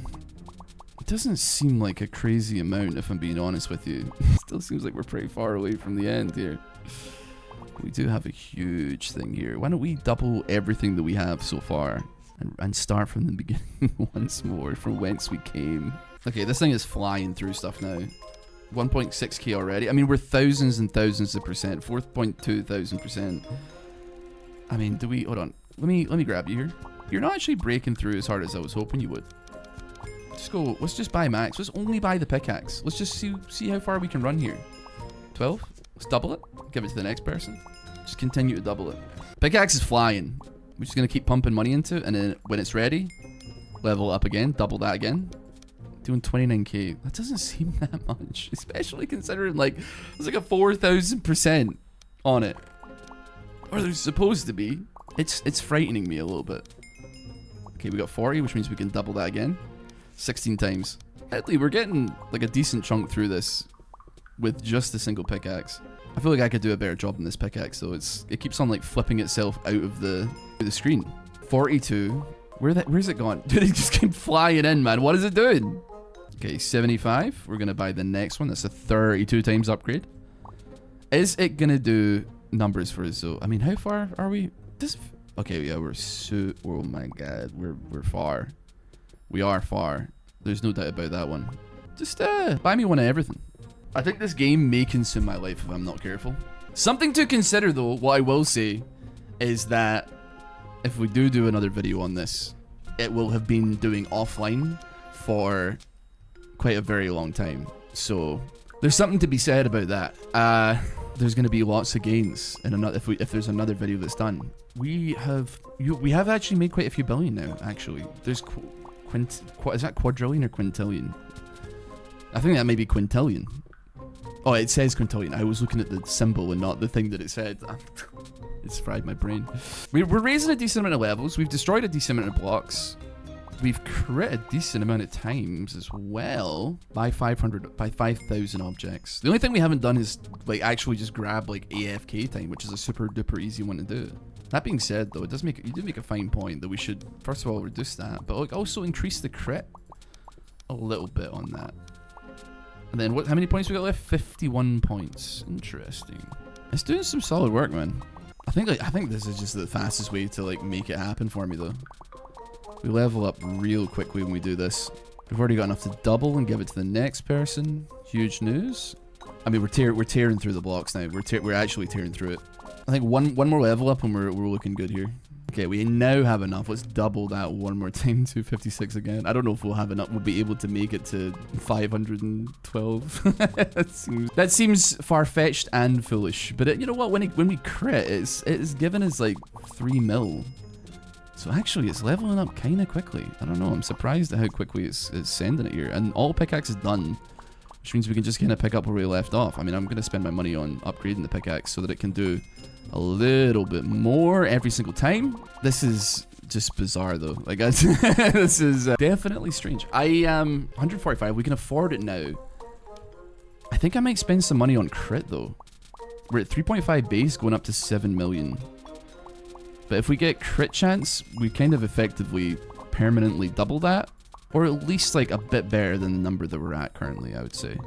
It doesn't seem like a crazy amount, if I'm being honest with you. It still seems like we're pretty far away from the end here. We do have a huge thing here. Why don't we double everything that we have so far and start from the beginning once more, from whence we came. Okay, this thing is flying through stuff now. 1.6k already. I mean, we're thousands and thousands of percent. 4.2 thousand percent. I mean, do we... Hold on. Let me grab you here. You're not actually breaking through as hard as I was hoping you would. Just go... Let's just buy max. Let's only buy the pickaxe. Let's just see how far we can run here. 12. Let's double it. Give it to the next person. Just continue to double it. Pickaxe is flying. We're just going to keep pumping money into it. And then when it's ready, level up again. Double that again. Doing 29k. That doesn't seem that much, especially considering like there's like a 4,000% on it, or there's supposed to be. It's frightening me a little bit. Okay, we got 40, which means we can double that again, 16 times. Actually, we're getting like a decent chunk through this with just a single pickaxe. I feel like I could do a better job in this pickaxe, though. It keeps on like flipping itself out of the screen. 42. Where's it gone? Dude, it just keeps flying in, man. What is it doing? Okay, 75. We're going to buy the next one. That's a 32 times upgrade. Is it going to do numbers for us, though? I mean, how far are we? Okay, yeah, we're so... Oh, my God. We're far. We are far. There's no doubt about that one. Just buy me one of everything. I think this game may consume my life if I'm not careful. Something to consider, though, what I will say, is that if we do another video on this, it will have been doing offline for quite a very long time. So there's something to be said about that. There's going to be lots of gains in another if there's another video that's done. We have actually made quite a few billion now. Actually, there's is that quadrillion or quintillion? I think that may be quintillion. Oh, it says quintillion. I was looking at the symbol and not the thing that it said. It's fried my brain. We're raising a decent amount of levels. We've destroyed a decent amount of blocks. We've crit a decent amount of times as well by 5,000 objects. The only thing we haven't done is like actually just grab like AFK time, which is a super duper easy one to do. That being said, though, you do make a fine point that we should first of all reduce that, but like also increase the crit a little bit on that. And then how many points we got left? 51 points. Interesting. It's doing some solid work, man. I think this is just the fastest way to like make it happen for me, though. We level up real quickly when we do this. We've already got enough to double and give it to the next person. Huge news. I mean, we're tearing through the blocks now. We're actually tearing through it. I think one more level up and we're looking good here. Okay, we now have enough. Let's double that one more time. 256 again. I don't know if we'll have enough. We'll be able to make it to 512. that seems far-fetched and foolish. But you know what? When we crit, it's given us like 3 mil. So actually, it's leveling up kind of quickly. I don't know. I'm surprised at how quickly it's sending it here. And all pickaxe is done, which means we can just kind of pick up where we left off. I mean, I'm going to spend my money on upgrading the pickaxe so that it can do a little bit more every single time. This is just bizarre, though. Like, this is definitely strange. I am 145. We can afford it now. I think I might spend some money on crit, though. We're at 3.5 base, going up to 7 million. But if we get crit chance, we kind of effectively permanently double that. Or at least like a bit better than the number that we're at currently, I would say.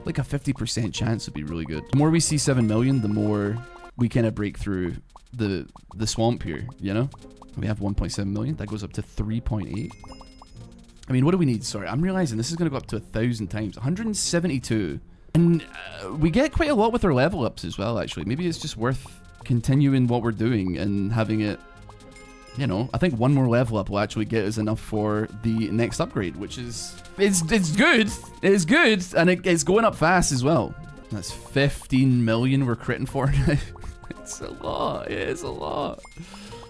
Like a 50% chance would be really good. The more we see 7 million, the more we kind of break through the swamp here, you know? We have 1.7 million. That goes up to 3.8. I mean, what do we need? Sorry, I'm realizing this is going to go up to 1,000 times. 172. And we get quite a lot with our level ups as well, actually. Maybe it's just worth continuing what we're doing and having it, you know, I think one more level up will actually get us enough for the next upgrade, which is, it's good. It's good. And it's going up fast as well. That's 15 million we're critting for now. It's a lot. It is a lot.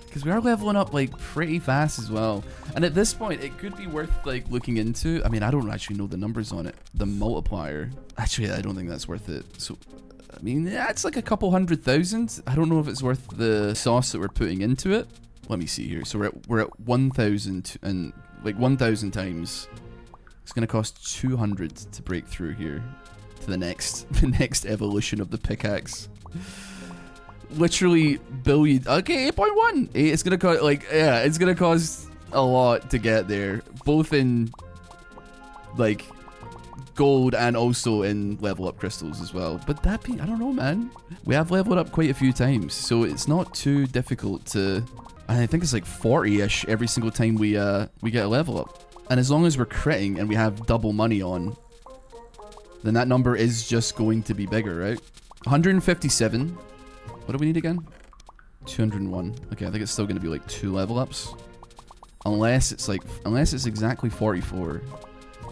Because we are leveling up like pretty fast as well. And at this point, it could be worth like looking into. I mean, I don't actually know the numbers on it. The multiplier. Actually, I don't think that's worth it. So, I mean, yeah, it's like a couple 100,000. I don't know if it's worth the sauce that we're putting into it. Let me see here. So we're at 1,000 and like 1,000 times. It's going to cost 200 to break through here. to the next evolution of the pickaxe. Literally billion. Okay, 8.1. It's gonna cost it's gonna cost a lot to get there, both in like gold and also in level up crystals as well. But that being, I don't know, man. We have leveled up quite a few times, so it's not too difficult to. I think it's like 40-ish every single time we get a level up. And as long as we're critting and we have double money on, then that number is just going to be bigger, right? 157. What do we need again? 201. Okay, I think it's still going to be like 2 level ups. Unless it's exactly 44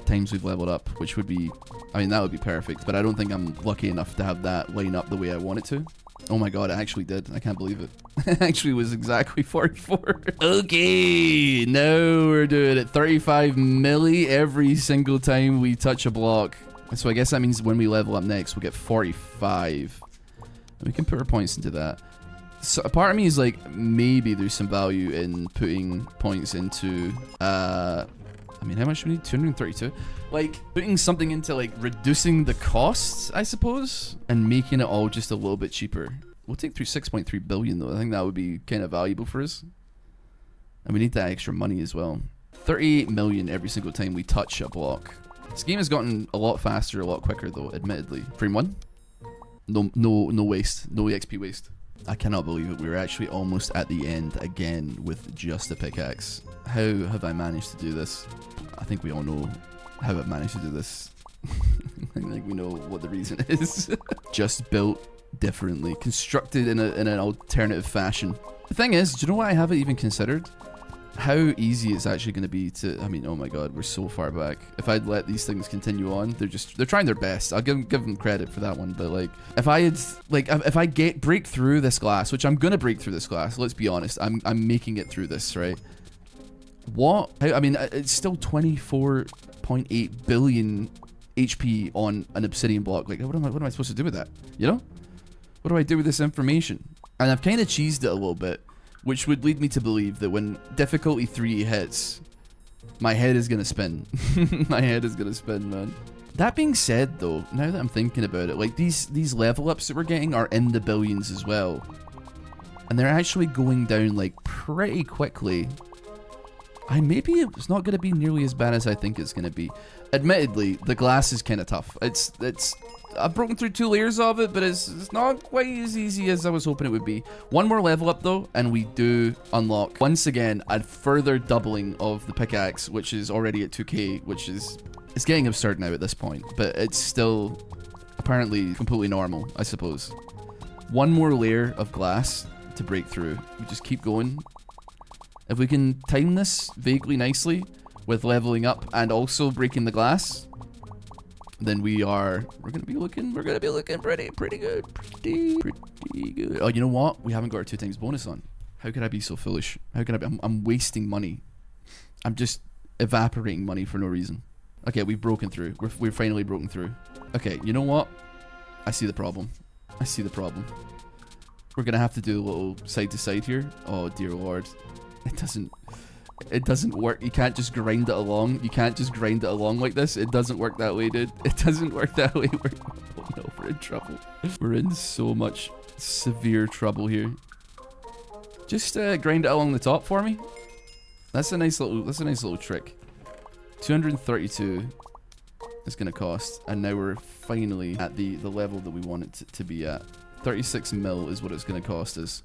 times we've leveled up, which would be, I mean, that would be perfect, but I don't think I'm lucky enough to have that line up the way I want it to. Oh my god, it actually did. I can't believe it. It actually was exactly 44. Okay, now we're doing it. 35 milli every single time we touch a block. So I guess that means when we level up next, we'll get 45. And we can put our points into that. So a part of me is like, maybe there's some value in putting points into, I mean, how much do we need? 232? Like, putting something into, like, reducing the costs, I suppose, and making it all just a little bit cheaper. We'll take through 6.3 billion, though. I think that would be kind of valuable for us. And we need that extra money as well. 38 million every single time we touch a block. This game has gotten a lot faster, a lot quicker, though, admittedly. Frame 1? No waste. No XP waste. I cannot believe it. We're actually almost at the end again with just a pickaxe. How have I managed to do this? I think we all know how I've managed to do this. I think we know what the reason is. Just built differently. Constructed in an alternative fashion. The thing is, do you know what I haven't even considered? How easy it's actually going to be to, I mean, oh my god, we're so far back. If I'd let these things continue on, they're trying their best. I'll give them credit for that one, but like, if I break through this glass, which I'm going to break through this glass, let's be honest, I'm making it through this, right? I mean, it's still 24.8 billion HP on an obsidian block. Like, what am I supposed to do with that? You know? What do I do with this information? And I've kind of cheesed it a little bit, which would lead me to believe that when difficulty 3 hits, my head is gonna spin. My head is gonna spin, man. That being said, though, now that I'm thinking about it, like these level ups that we're getting are in the billions as well, and they're actually going down like pretty quickly. Maybe it's not going to be nearly as bad as I think it's going to be. Admittedly, the glass is kind of tough. I've broken through 2 layers of it, but it's not quite as easy as I was hoping it would be. One more level up though, and we do unlock, once again, a further doubling of the pickaxe, which is already at 2k, which is, it's getting absurd now at this point, but it's still apparently completely normal, I suppose. One more layer of glass to break through. We just keep going. If we can time this vaguely nicely with leveling up and also breaking the glass, then we're gonna be looking pretty good. Oh, you know what? We haven't got our 2 times bonus on. How could I be so foolish? How can I be? I'm wasting money. I'm just evaporating money for no reason. Okay, we've broken through. We're finally broken through. Okay, you know what? I see the problem. We're gonna have to do a little side to side here. Oh dear lord. It doesn't work. You can't just grind it along. You can't just grind it along like this. It doesn't work that way, dude. It doesn't work that way. Oh no, we're in trouble. We're in so much severe trouble here. Just grind it along the top for me. That's a nice little trick. 232 is gonna cost, and now we're finally at the level that we want it to be at. 36 mil is what it's gonna cost us.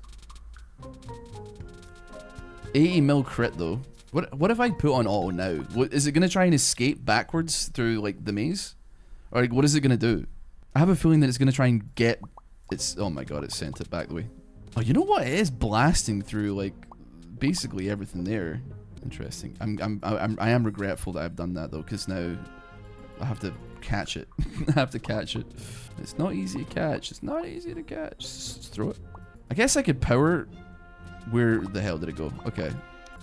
80 mil crit though. What if I put on auto now? Is it gonna try and escape backwards through like the maze? Or like, what is it gonna do? I have a feeling that it's gonna try and get oh my god, it sent it back the way. Oh, you know what? It is blasting through like basically everything there. Interesting. I am regretful that I've done that though, because now I have to catch it. I have to catch it. It's not easy to catch. It's not easy to catch. Just throw it. I guess I could power. Where the hell did it go? Okay.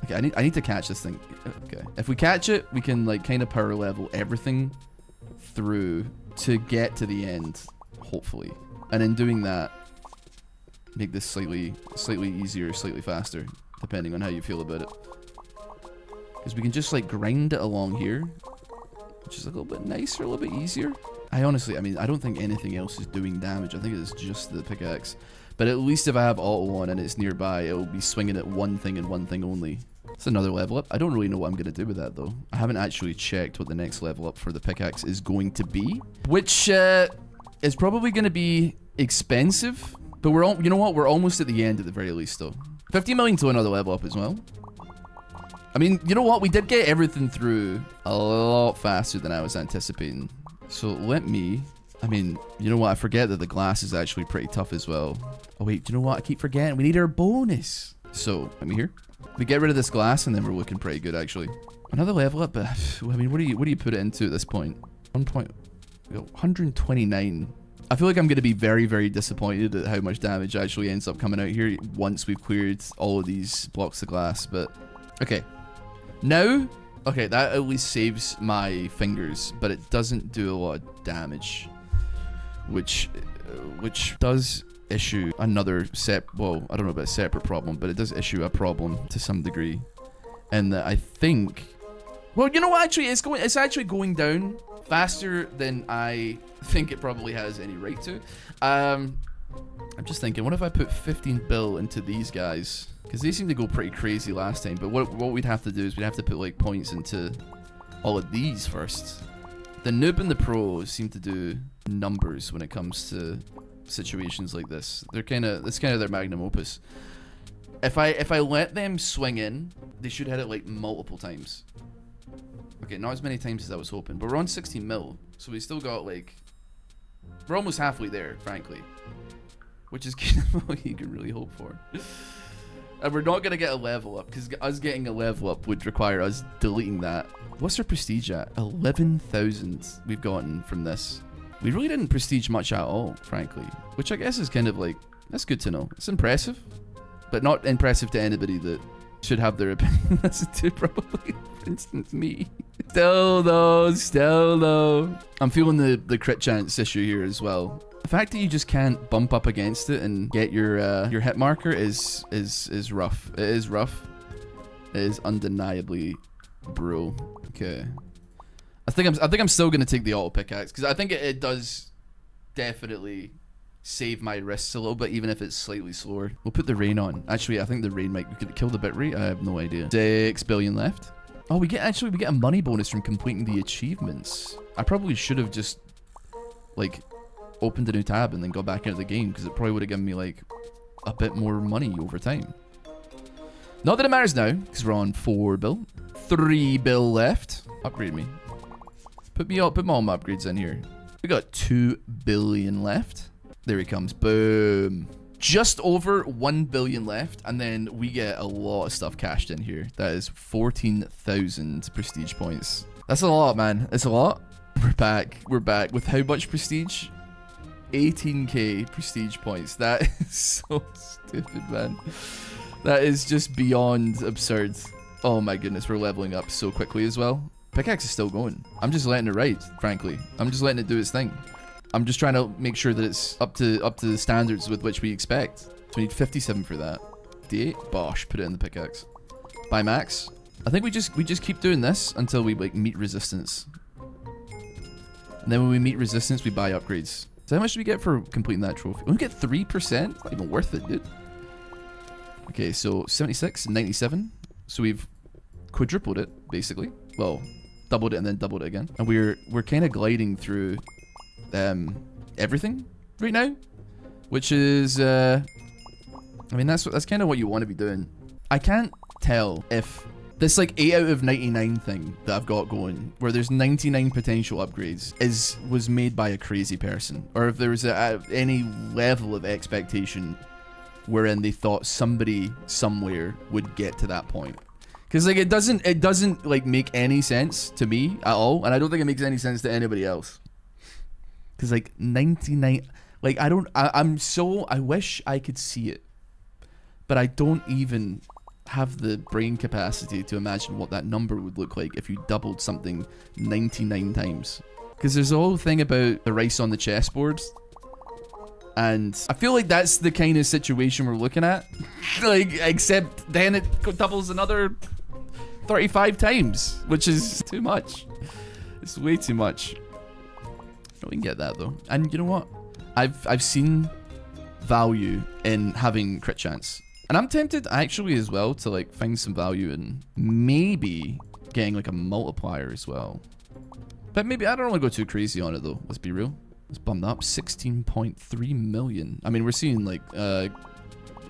Okay, I need to catch this thing. Okay. If we catch it, we can like kind of power level everything through to get to the end, hopefully. And in doing that, make this slightly easier, slightly faster, depending on how you feel about it. Because we can just like grind it along here, which is a little bit nicer, a little bit easier. I honestly, I mean, I don't think anything else is doing damage. I think it's just the pickaxe. But at least if I have auto on and it's nearby, it'll be swinging at one thing and one thing only. It's another level up. I don't really know what I'm going to do with that, though. I haven't actually checked what the next level up for the pickaxe is going to be. Which is probably going to be expensive. But we're all, you know what? We're almost at the end at the very least, though. 50 million to another level up as well. I mean, you know what? We did get everything through a lot faster than I was anticipating. So let me... I mean, you know what? I forget that the glass is actually pretty tough as well. Oh, wait. Do you know what? I keep forgetting. We need our bonus. So, let me hear. We get rid of this glass and then we're looking pretty good, actually. Another level up, but... I mean, what do you put it into at this point? 129. I feel like I'm going to be very, very disappointed at how much damage actually ends up coming out here once we've cleared all of these blocks of glass, but... Okay. Now... Okay, that at least saves my fingers, but it doesn't do a lot of damage. Which does issue another well, I don't know about a separate problem, but it does issue a problem to some degree. And that I think... Well, you know what, actually, it's actually going down faster than I think it probably has any right to. I'm just thinking, what if I put 15 bill into these guys? Because they seem to go pretty crazy last time, but what we'd have to do is we'd have to put like points into all of these first. The noob and the pro seem to do numbers when it comes to situations like this. That's kind of their magnum opus. If I let them swing in, they should hit it like multiple times. Okay, not as many times as I was hoping, but we're on 16 mil, so we still got like... We're almost halfway there, frankly. Which is kind of what you can really hope for. And we're not going to get a level up, because us getting a level up would require us deleting that. What's our prestige at? 11,000 we've gotten from this. We really didn't prestige much at all, frankly. Which I guess is kind of like, that's good to know. It's impressive, but not impressive to anybody that should have their opinion listened to, probably. For instance, me. Still though. I'm feeling the crit chance issue here as well. The fact that you just can't bump up against it and get your hit marker is rough. It is rough. It is undeniably brutal. Okay. I think I'm still gonna take the auto pickaxe because I think it does definitely save my wrists a little bit, even if it's slightly slower. We'll put the rain on. Actually, I think the rain might kill the bit rate. I have no idea. 6 billion left. Oh, we get a money bonus from completing the achievements. I probably should have just like opened a new tab and then got back into the game because it probably would have given me like a bit more money over time. Not that it matters now because we're on 4 bill. 3 bill left. Upgrade me. Put all my upgrades in here. We got 2 billion left. There he comes. Boom. Just over 1 billion left, and then we get a lot of stuff cashed in here. That is 14,000 prestige points. That's a lot, man. It's a lot. We're back. We're back. With how much prestige? 18k prestige points. That is so stupid, man. That is just beyond absurd. Oh my goodness, we're leveling up so quickly as well. Pickaxe is still going. I'm just letting it ride, frankly. I'm just letting it do its thing. I'm just trying to make sure that it's up to the standards with which we expect. So we need 57 for that. D8, bosh, put it in the pickaxe. Buy max. I think we just keep doing this until we like meet resistance. And then when we meet resistance, we buy upgrades. So how much do we get for completing that trophy? We get 3%? Not even worth it, dude. Okay, so 76, 97. So we've quadrupled it, basically. Well, doubled it and then doubled it again. And we're kind of gliding through everything right now, which is I mean that's kind of what you want to be doing. I can't tell if this like 8 out of 99 thing that I've got going, where there's 99 potential upgrades, was made by a crazy person, or if there was any level of expectation wherein they thought somebody somewhere would get to that point. Because like it doesn't like make any sense to me at all, and I don't think it makes any sense to anybody else. Because like 99, like I wish I could see it, but I don't even have the brain capacity to imagine what that number would look like if you doubled something 99 times. Because there's a whole thing about the rice on the chessboard, and I feel like that's the kind of situation we're looking at. Like, except then it doubles another 35 times, which is too much. It's way too much. We can get that though. And you know what? I've seen value in having crit chance. And I'm tempted actually as well to like find some value in maybe getting like a multiplier as well. But maybe I don't want to go too crazy on it though. Let's be real. Let's bump that up. 16.3 million. I mean, we're seeing like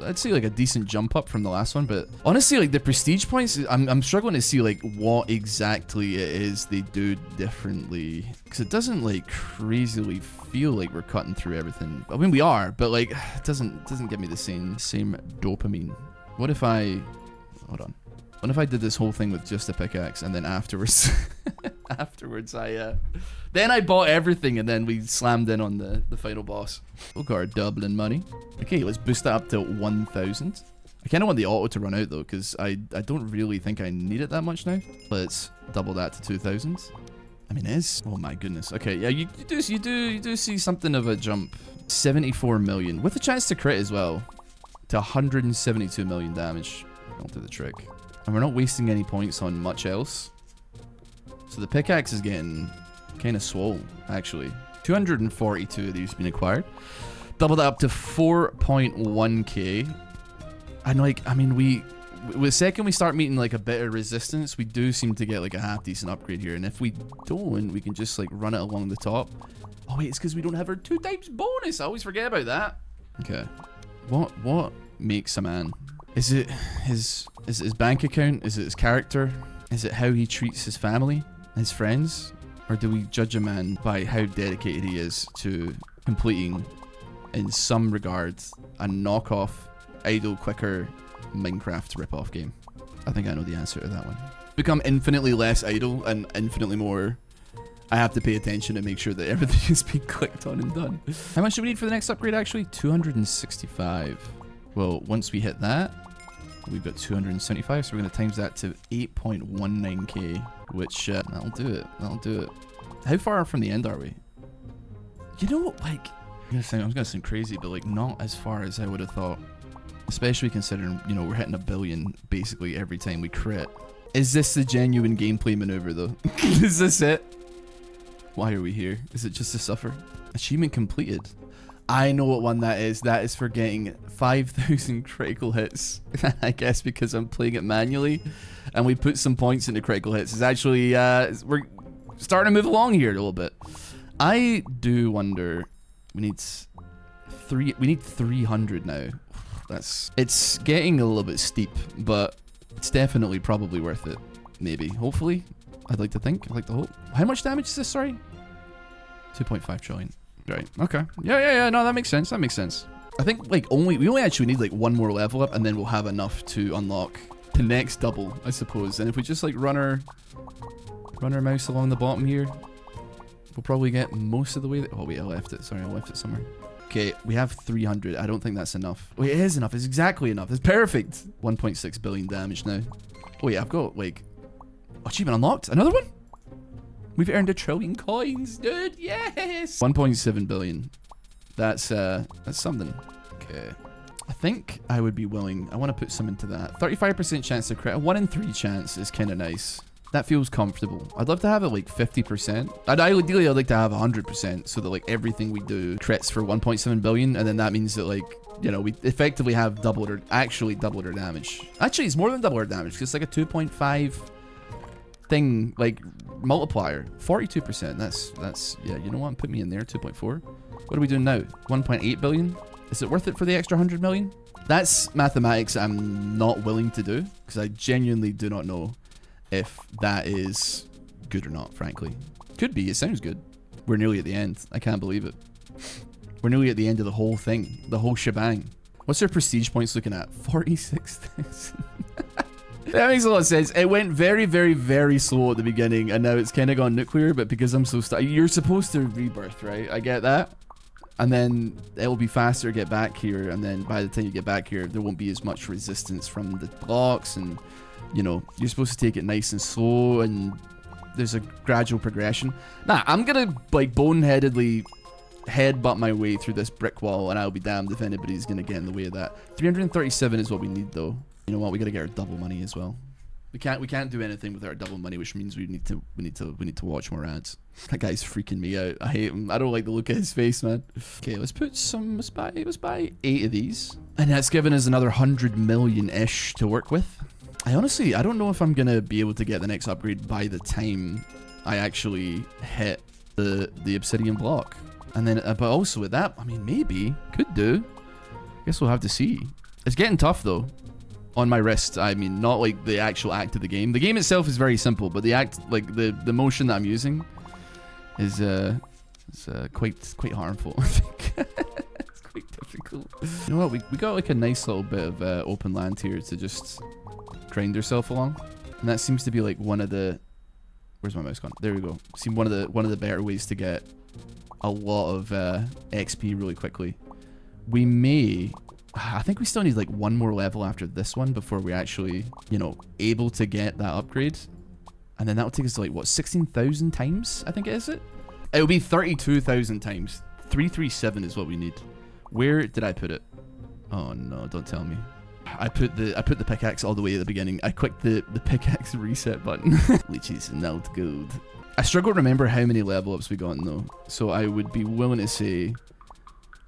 I'd say like a decent jump up from the last one, but honestly, like the prestige points, I'm struggling to see like what exactly it is they do differently, because it doesn't like crazily feel like we're cutting through everything. I mean, we are, but like it doesn't give me the same dopamine. What if I hold on? What if I did this whole thing with just a pickaxe and then afterwards then I bought everything and then we slammed in on the final boss. We've got our Dublin money. Okay, let's boost that up to 1,000. I kind of want the auto to run out though, because I don't really think I need it that much now. Let's double that to 2,000. I mean, it is. Oh my goodness. Okay, yeah, you do see something of a jump. 74 million with a chance to crit as well, to 172 million damage. Don't do the trick. And we're not wasting any points on much else. So the pickaxe is getting kind of swole, actually. 242 of these have been acquired. Double that up to 4.1k. And like, I mean, the second we start meeting like a bit of resistance, we do seem to get like a half decent upgrade here. And if we don't, we can just like run it along the top. Oh wait, it's because we don't have our 2 times bonus. I always forget about that. Okay. What makes a man? Is it his bank account? Is it his character? Is it how he treats his family, his friends? Or do we judge a man by how dedicated he is to completing, in some regards, a knockoff, idle, quicker Minecraft ripoff game? I think I know the answer to that one. Become infinitely less idle and infinitely more, I have to pay attention to make sure that everything is being clicked on and done. How much do we need for the next upgrade actually? 265. Well, once we hit that, we've got 275, so we're going to times that to 8.19k, which, that'll do it. That'll do it. How far from the end are we? You know, like, I'm going to sound crazy, but, like, not as far as I would have thought. Especially considering, you know, we're hitting 1 billion basically every time we crit. Is this the genuine gameplay maneuver, though? Is this it? Why are we here? Is it just to suffer? Achievement completed. I know what one that is. That is for getting 5,000 critical hits. I guess because I'm playing it manually and we put some points into critical hits. It's actually, we're starting to move along here a little bit. I do wonder, we need 300 now. It's getting a little bit steep, but it's definitely probably worth it. Maybe, hopefully. I'd like to think, I'd like to hope. How much damage is this, sorry? 2.5 trillion. Right. Okay. Yeah. No, that makes sense. That makes sense. I think like we only actually need like 1 more level up, and then we'll have enough to unlock the next double, I suppose. And if we just like run our mouse along the bottom here, we'll probably get most of the way there. Oh wait, I left it. Sorry, I left it somewhere. Okay, we have 300. I don't think that's enough. Wait, it is enough. It's exactly enough. It's perfect. 1.6 billion damage now. Oh yeah, I've got like achievement unlocked. Another one. We've earned 1 trillion coins, dude. Yes. 1.7 billion. That's something. Okay. I think I would be willing. I want to put some into that. 35% chance to crit. A 1 in 3 chance is kind of nice. That feels comfortable. I'd love to have it like 50%. Ideally, I'd like to have 100% so that like everything we do crits for 1.7 billion. And then that means that like, you know, we effectively have doubled our damage. Actually, it's more than double our damage because it's like a 2.5 thing, like multiplier. 42%. That's yeah, you know what? Put me in there. 2.4. What are we doing now? 1.8 billion? Is it worth it for the extra 100 million? That's mathematics I'm not willing to do because I genuinely do not know if that is good or not, frankly. Could be. It sounds good. We're nearly at the end. I can't believe it. We're nearly at the end of the whole thing. The whole shebang. What's our prestige points looking at? 46,000. That makes a lot of sense. It went very, very, very slow at the beginning, and now it's kind of gone nuclear, but because I'm so stuck... You're supposed to rebirth, right? I get that. And then it'll be faster to get back here, and then by the time you get back here, there won't be as much resistance from the blocks, and, you know, you're supposed to take it nice and slow, and there's a gradual progression. Nah, I'm gonna, like, boneheadedly headbutt my way through this brick wall, and I'll be damned if anybody's gonna get in the way of that. 337 is what we need, though. You know what? We gotta get our double money as well. We can't do anything with our double money, which means we need to watch more ads. That guy's freaking me out. I hate him. I don't like the look of his face, man. Okay, let's buy 8 of these, and that's given us another 100 million-ish to work with. I don't know if I'm gonna be able to get the next upgrade by the time I actually hit the obsidian block. And then, but also with that, I mean, maybe could do. Guess we'll have to see. It's getting tough though. On my wrist, I mean, not like the actual act of the game. The game itself is very simple, but the act, like the motion that I'm using, is quite harmful. I think it's quite difficult. You know what? We got like a nice little bit of open land here to just grind yourself along, and that seems to be like one of the. Where's my mouse gone? There we go. Seem one of the better ways to get a lot of XP really quickly. We may. I think we still need like one more level after this one before we're actually, you know, able to get that upgrade. And then that will take us to like, what, 16,000 times? I think it will be 32,000 times. 337 is what we need. Where did I put it? Oh no, don't tell me. I put the pickaxe all the way at the beginning. I clicked the pickaxe reset button. Which is not good. I struggle to remember how many level ups we got though. So I would be willing to say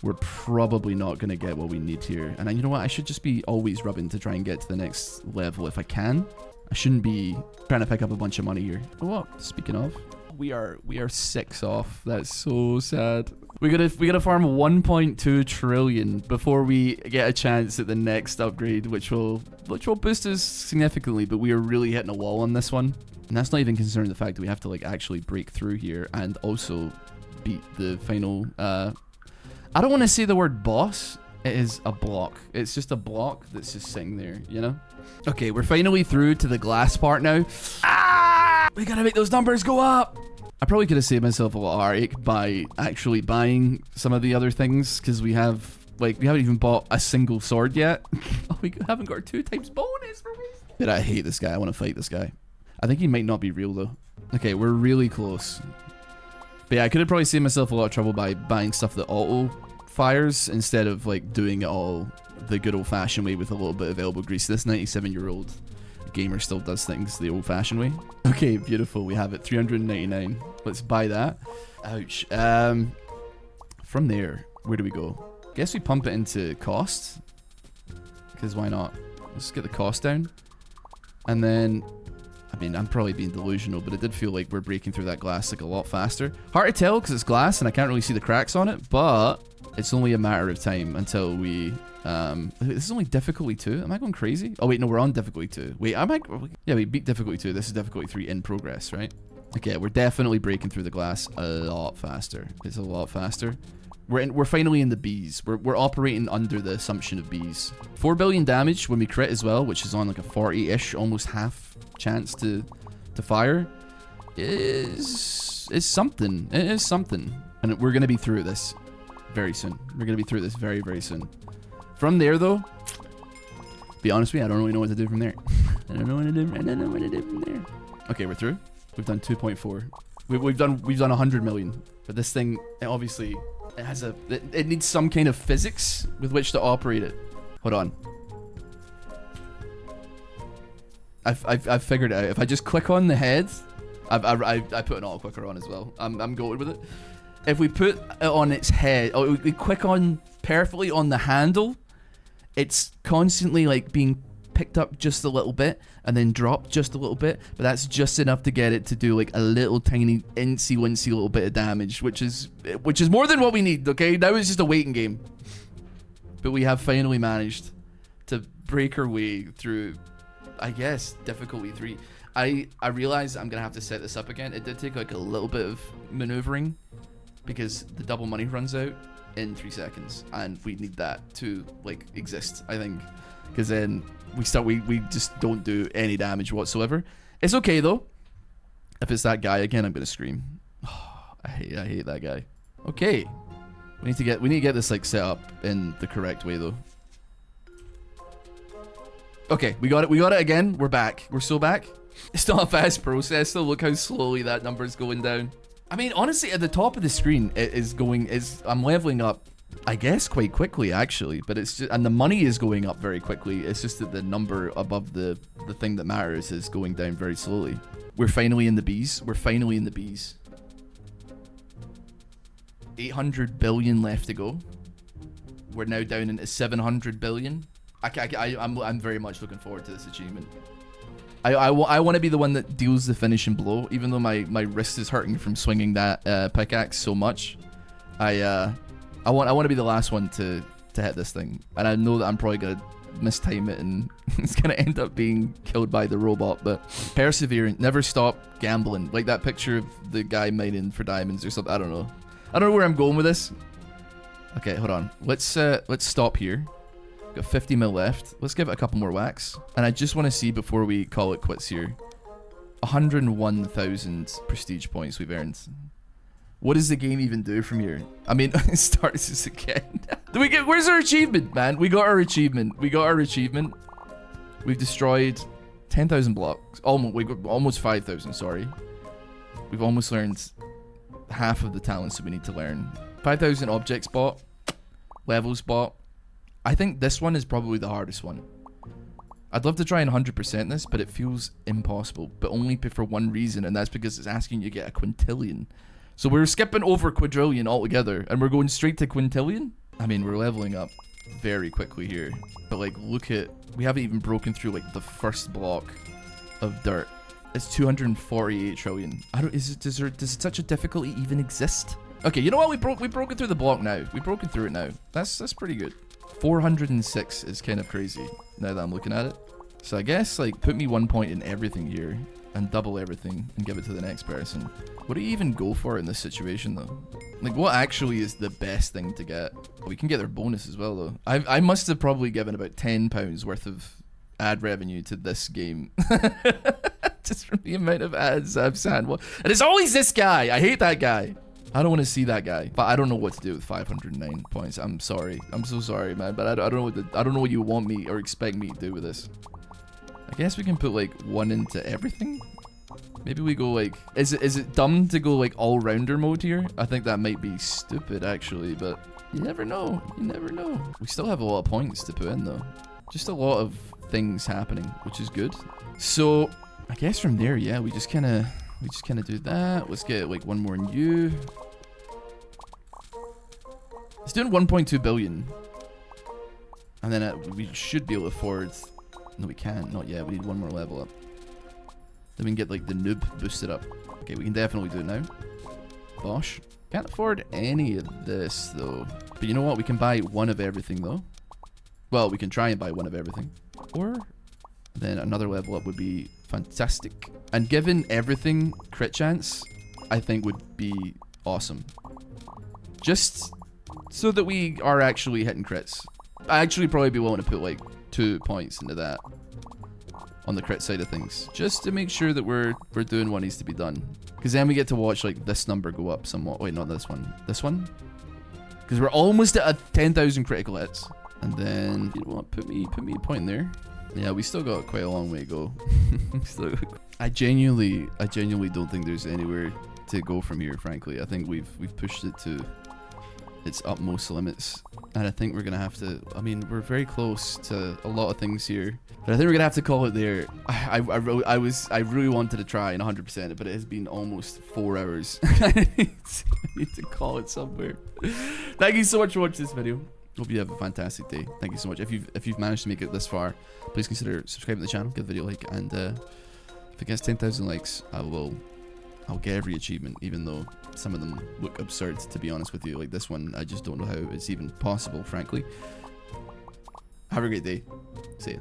we're probably not going to get what we need here. And you know what? I should just be always rubbing to try and get to the next level if I can. I shouldn't be trying to pick up a bunch of money here. Oh, what? Speaking of, we are 6 off. That's so sad. We gotta farm 1.2 trillion before we get a chance at the next upgrade, which will boost us significantly. But we are really hitting a wall on this one, and that's not even considering the fact that we have to like actually break through here and also beat the final. I don't want to say the word boss. It is a block. It's just a block that's just sitting there, you know? Okay, we're finally through to the glass part now. Ah! We gotta make those numbers go up! I probably could have saved myself a lot of heartache by actually buying some of the other things, because we haven't even bought a single sword yet. Oh, we haven't got our 2 times bonus for me. But I hate this guy. I want to fight this guy. I think he might not be real, though. Okay, we're really close. But yeah, I could have probably saved myself a lot of trouble by buying stuff that auto fires instead of like doing it all the good old-fashioned way with a little bit of elbow grease. This 97-year-old gamer still does things the old-fashioned way. Okay, beautiful. We have it. 399. Let's buy that. Ouch. From there, where do we go? Guess we pump it into cost, because why not? Let's get the cost down, and then. I mean, I'm probably being delusional, but it did feel like we're breaking through that glass like a lot faster. Hard to tell because it's glass and I can't really see the cracks on it, but it's only a matter of time until we... this is only difficulty 2. Am I going crazy? Oh, wait, no, we're on difficulty 2. Wait, yeah, we beat difficulty 2. This is difficulty 3 in progress, right? Okay, we're definitely breaking through the glass a lot faster. It's a lot faster. We're finally in the Bs. We're operating under the assumption of Bs. 4 billion damage when we crit as well, which is on like a 40-ish, almost half chance to fire. Is something. It is something. And we're gonna be through this very soon. We're gonna be through this very, very soon. From there though, be honest with me, I don't really know what to do from there. I don't know what to do from there. Okay, we're through. We've done 2.4. We've done 100 million. But this thing, obviously, it needs some kind of physics with which to operate it. Hold on. I've figured it out. If I just click on the head, I put an auto clicker on as well. I'm going with it. If we put it on its head, or we click on perfectly on the handle, it's constantly like being picked up just a little bit and then dropped just a little bit, but that's just enough to get it to do like a little tiny incy wincy little bit of damage, which is more than what we need. Okay, now it's just a waiting game, but we have finally managed to break our way through, I guess, difficulty 3. I realize I'm gonna have to set this up again. It did take like a little bit of maneuvering because the double money runs out in 3 seconds, and we need that to like exist, I think, because then we just don't do any damage whatsoever. It's okay though. If it's that guy again, I'm gonna scream. Oh, I hate that guy. Okay, we need to get this like set up in the correct way though. Okay, we got it again. We're back. We're so back. It's not a fast process though. Look how slowly that number's going down. I mean, honestly, at the top of the screen, I'm leveling up I guess quite quickly actually, but it's just, and the money is going up very quickly. It's just that the number above the thing that matters is going down very slowly. We're finally in the B's. We're finally in the B's. 800 billion left to go. We're now down into 700 billion. I'm very much looking forward to this achievement. I want to be the one that deals the finishing blow, even though my wrist is hurting from swinging that pickaxe so much. I want to be the last one to hit this thing, and I know that I'm probably gonna mistime it and it's gonna end up being killed by the robot. But persevering, never stop gambling, like that picture of the guy mining for diamonds or something. I don't know where I'm going with this. Okay, hold on. Let's stop here. Got 50 mil left. Let's give it a couple more whacks. And I just want to see before we call it quits here. 101,000 prestige points we've earned. What does the game even do from here? I mean, it starts this again. Where's our achievement, man? We got our achievement. We've destroyed 10,000 blocks. Almost 5,000, sorry. We've almost learned half of the talents that we need to learn. 5,000 objects bought. Levels bought. I think this one is probably the hardest one. I'd love to try and 100% this, but it feels impossible. But only for one reason, and that's because it's asking you to get a quintillion. So we're skipping over quadrillion altogether, and we're going straight to quintillion? I mean, we're leveling up very quickly here. But like, look at... We haven't even broken through like the first block of dirt. It's 248 trillion. Does such a difficulty even exist? Okay, you know what? We've broken through the block now. We've broken through it now. That's pretty good. 406 is kind of crazy now that I'm looking at it. So I guess like put me 1 point in everything here and double everything and give it to the next person. What do you even go for in this situation though? Like what actually is the best thing to get? We can get their bonus as well though. I must have probably given about £10 worth of ad revenue to this game. Just from the amount of ads I've seen. And it's always this guy. I hate that guy. I don't want to see that guy, but I don't know what to do with 509 points. I'm sorry. I'm so sorry, man. But I don't know what you want me or expect me to do with this. I guess we can put like one into everything. Maybe we go like, is it dumb to go like all-rounder mode here? I think that might be stupid actually, but you never know. You never know. We still have a lot of points to put in though. Just a lot of things happening, which is good. So I guess from there, yeah, we just kind of do that. Let's get like one more new. It's doing 1.2 billion. And then we should be able to afford... No, we can't. Not yet. We need one more level up. Then we can get like the noob boosted up. Okay, we can definitely do it now. Bosh. Can't afford any of this though. But you know what? We can buy one of everything though. Well, we can try and buy one of everything. Or then another level up would be fantastic. And given everything crit chance, I think would be awesome. Just so that we are actually hitting crits. I actually probably be willing to put like 2 points into that on the crit side of things, just to make sure that we're doing what needs to be done. Because then we get to watch like this number go up somewhat. Wait, not this one. This one? Because we're almost at 10,000 critical hits. And then you know what? Put me a point in there. Yeah, we still got quite a long way to go. I genuinely don't think there's anywhere to go from here, frankly. I think we've pushed it to its utmost limits. And I think we're gonna have to, I mean, we're very close to a lot of things here. But I think we're gonna have to call it there. I really wanted to try and 100% it, but it has been almost 4 hours. I need to call it somewhere. Thank you so much for watching this video. Hope you have a fantastic day. Thank you so much. If you've managed to make it this far, please consider subscribing to the channel, give the video a like, and if it gets 10,000 likes, I'll get every achievement, even though some of them look absurd, to be honest with you. Like this one, I just don't know how it's even possible, frankly. Have a great day. See ya.